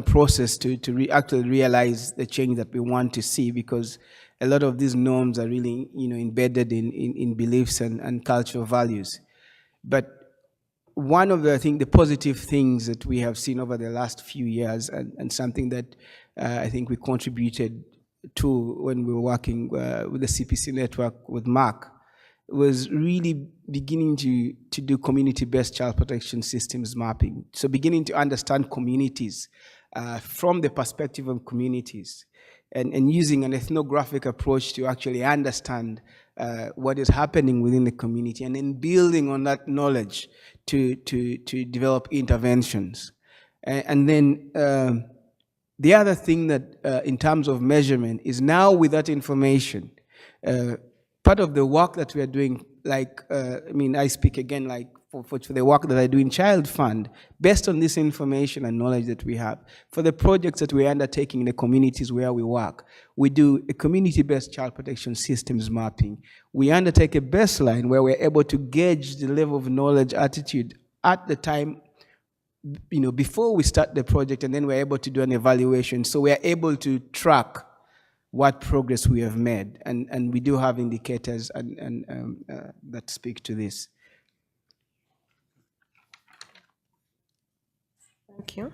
process to actually realize the change that we want to see, because a lot of these norms are really, embedded in beliefs and cultural values. But one of the, I think, the positive things that we have seen over the last few years, and something that I think we contributed to when we were working with the CPC network with Mark, was really beginning to do community-based child protection systems mapping. So beginning to understand communities from the perspective of communities, and using an ethnographic approach to actually understand what is happening within the community, and then building on that knowledge to develop interventions. And then the other thing that in terms of measurement is, now with that information, part of the work that we are doing, like, I speak again, like for the work that I do in Child Fund, based on this information and knowledge that we have, for the projects that we're undertaking in the communities where we work, we do a community-based child protection systems mapping. We undertake a baseline where we're able to gauge the level of knowledge, attitude at the time, before we start the project, and then we're able to do an evaluation. So we're able to track what progress we have made, and we do have indicators that speak to this. Thank you.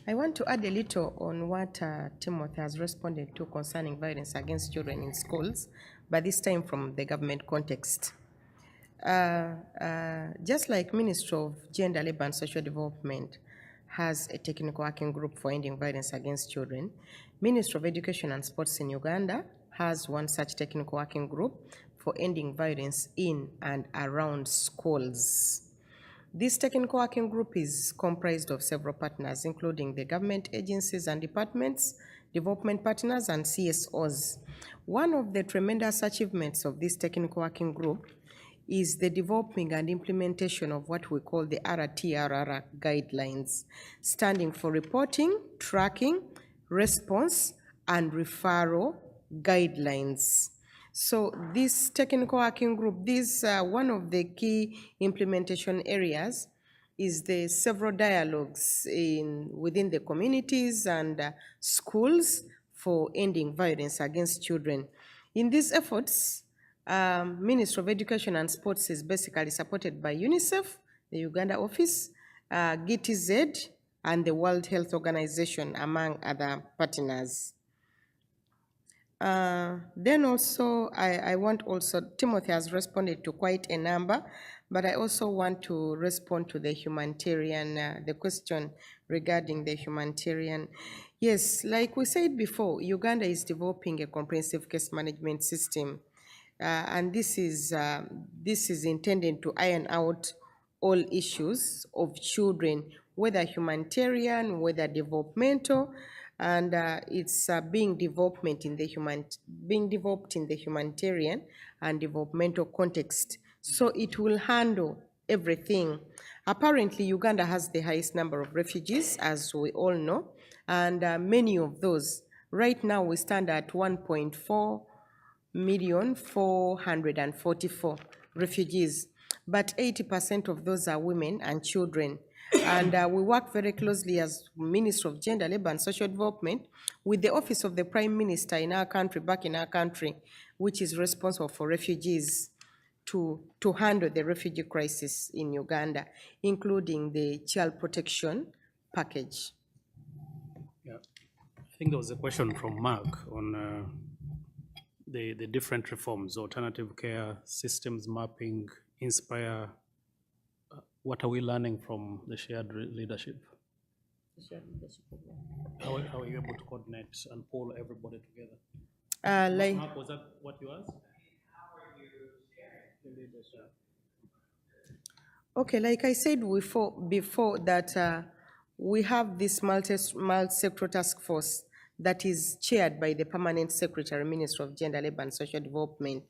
I want to add a little on what Timothy has responded to concerning violence against children in schools, but this time from the government context. Just like Ministry of Gender, Labour and Social Development has a technical working group for ending violence against children, Ministry of Education and Sports in Uganda has one such technical working group for ending violence in and around schools. This technical working group is comprised of several partners, including the government agencies and departments, development partners, and CSOs. One of the tremendous achievements of this technical working group is the developing and implementation of what we call the RTRR guidelines, standing for Reporting, Tracking, Response, and Referral Guidelines. So this technical working group, one of the key implementation areas is the several dialogues within the communities and schools for ending violence against children. In these efforts, Ministry of Education and Sports is basically supported by UNICEF, the Uganda office, GTZ, and the World Health Organization, among other partners. Then also, I want also, Timothy has responded to quite a number, but I also want to respond to the humanitarian, the question regarding the humanitarian. Yes, like we said before, Uganda is developing a comprehensive case management system, and this is intended to iron out all issues of children, whether humanitarian, whether developmental, and it's being developed in the humanitarian and developmental context. So it will handle everything. Apparently, Uganda has the highest number of refugees, as we all know, and many of those, right now we stand at 1.4,444,000 refugees, but 80% of those are women and children. And we work very closely as Ministry of Gender, Labour and Social Development with the Office of the Prime Minister in our country, back in our country, which is responsible for refugees, to handle the refugee crisis in Uganda, including the child protection package. Yeah. I think there was a question from Mark on the different reforms, alternative care, systems mapping, Inspire. What are we learning from the shared leadership? How are you able to coordinate and pull everybody together? Mark, was that what you asked? Okay, like I said before that we have this multi-sector task force that is chaired by the Permanent Secretary, Minister of Gender, Labour and Social Development,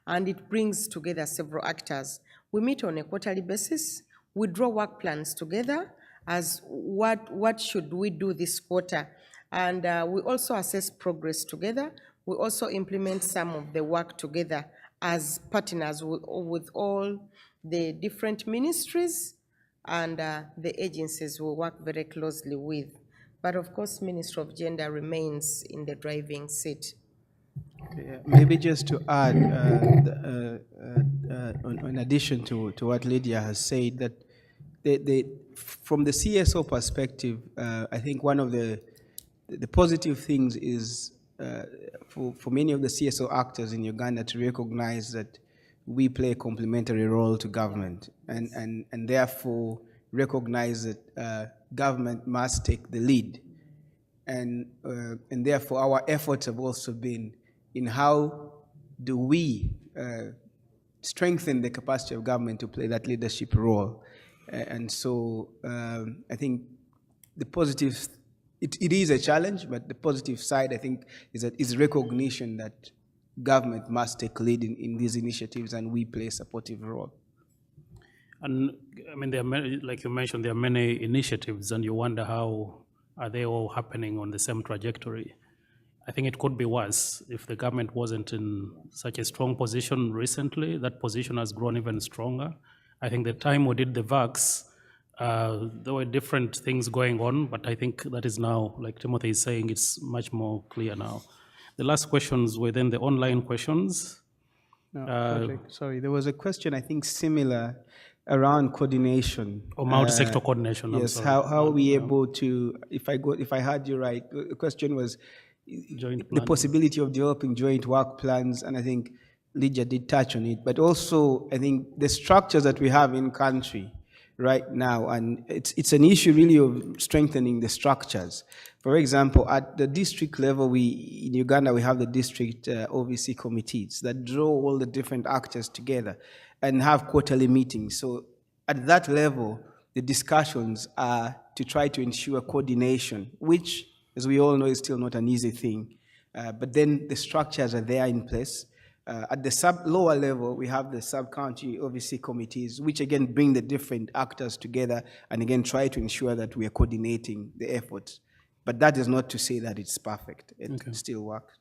and it brings together several actors. We meet on a quarterly basis. We draw work plans together as what should we do this quarter, and we also assess progress together. We also implement some of the work together as partners with all the different ministries and the agencies we work very closely with. But of course, Minister of Gender remains in the driving seat. Maybe just to add, in addition to what Lydia has said, that from the CSO perspective, I think one of the positive things is for many of the CSO actors in Uganda to recognize that we play a complementary role to government, and therefore recognize that government must take the lead. And therefore our efforts have also been in how do we strengthen the capacity of government to play that leadership role. And so I think the positive, it is a challenge, but the positive side, I think, is recognition that government must take lead in these initiatives and we play a supportive role. And I mean, there are many, like you mentioned, there are many initiatives, and you wonder how are they all happening on the same trajectory. I think it could be worse if the government wasn't in such a strong position recently. That position has grown even stronger. I think the time we did the VAX, there were different things going on, but I think that is now, like Timothy is saying, it's much more clear now. The last questions were then the online questions. No, Patrick, sorry, there was a question, I think, similar around coordination. Or multi-sector coordination. Yes, how are we able to, if I heard you right, the question was the possibility of developing joint work plans, and I think Lydia did touch on it, but also I think the structures that we have in country right now, and it's an issue really of strengthening the structures. For example, at the district level, in Uganda, we have the district OVC committees that draw all the different actors together and have quarterly meetings. So at that level, the discussions are to try to ensure coordination, which, as we all know, is still not an easy thing. But then the structures are there in place. At the lower level, we have the sub-county OVC committees, which again bring the different actors together and again try to ensure that we are coordinating the efforts. But that is not to say that it's perfect. It still works.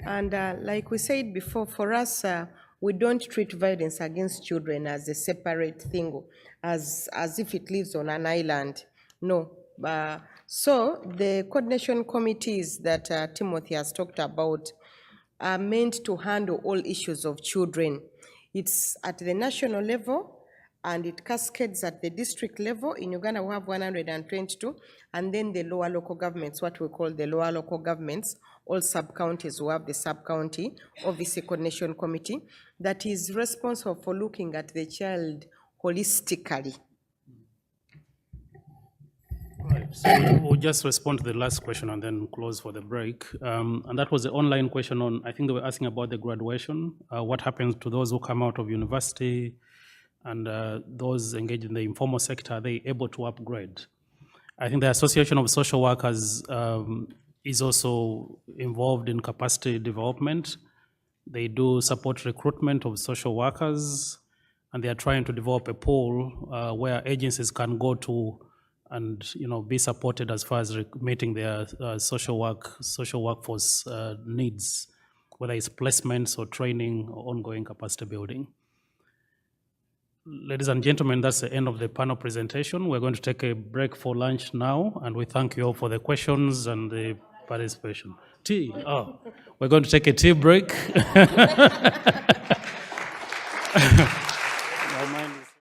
And like we said before, for us, we don't treat violence against children as a separate thing, as if it lives on an island. No. So the coordination committees that Timothy has talked about are meant to handle all issues of children. It's at the national level, and it cascades at the district level. In Uganda, we have 122, and then the lower local governments, what we call the lower local governments, all sub-counties, we have the sub-county OVC coordination committee that is responsible for looking at the child holistically. Right, so we'll just respond to the last question and then close for the break. And that was the online question on, I think they were asking about the graduation. What happens to those who come out of university and those engaged in the informal sector, are they able to upgrade? I think the Association of Social Workers is also involved in capacity development. They do support recruitment of social workers, and they are trying to develop a pool where agencies can go to and be supported as far as meeting their social workforce needs, whether it's placements or training or ongoing capacity building. Ladies and gentlemen, that's the end of the panel presentation. We're going to take a break for lunch now, and we thank you all for the questions and the participation. Tea? Oh, we're going to take a tea break.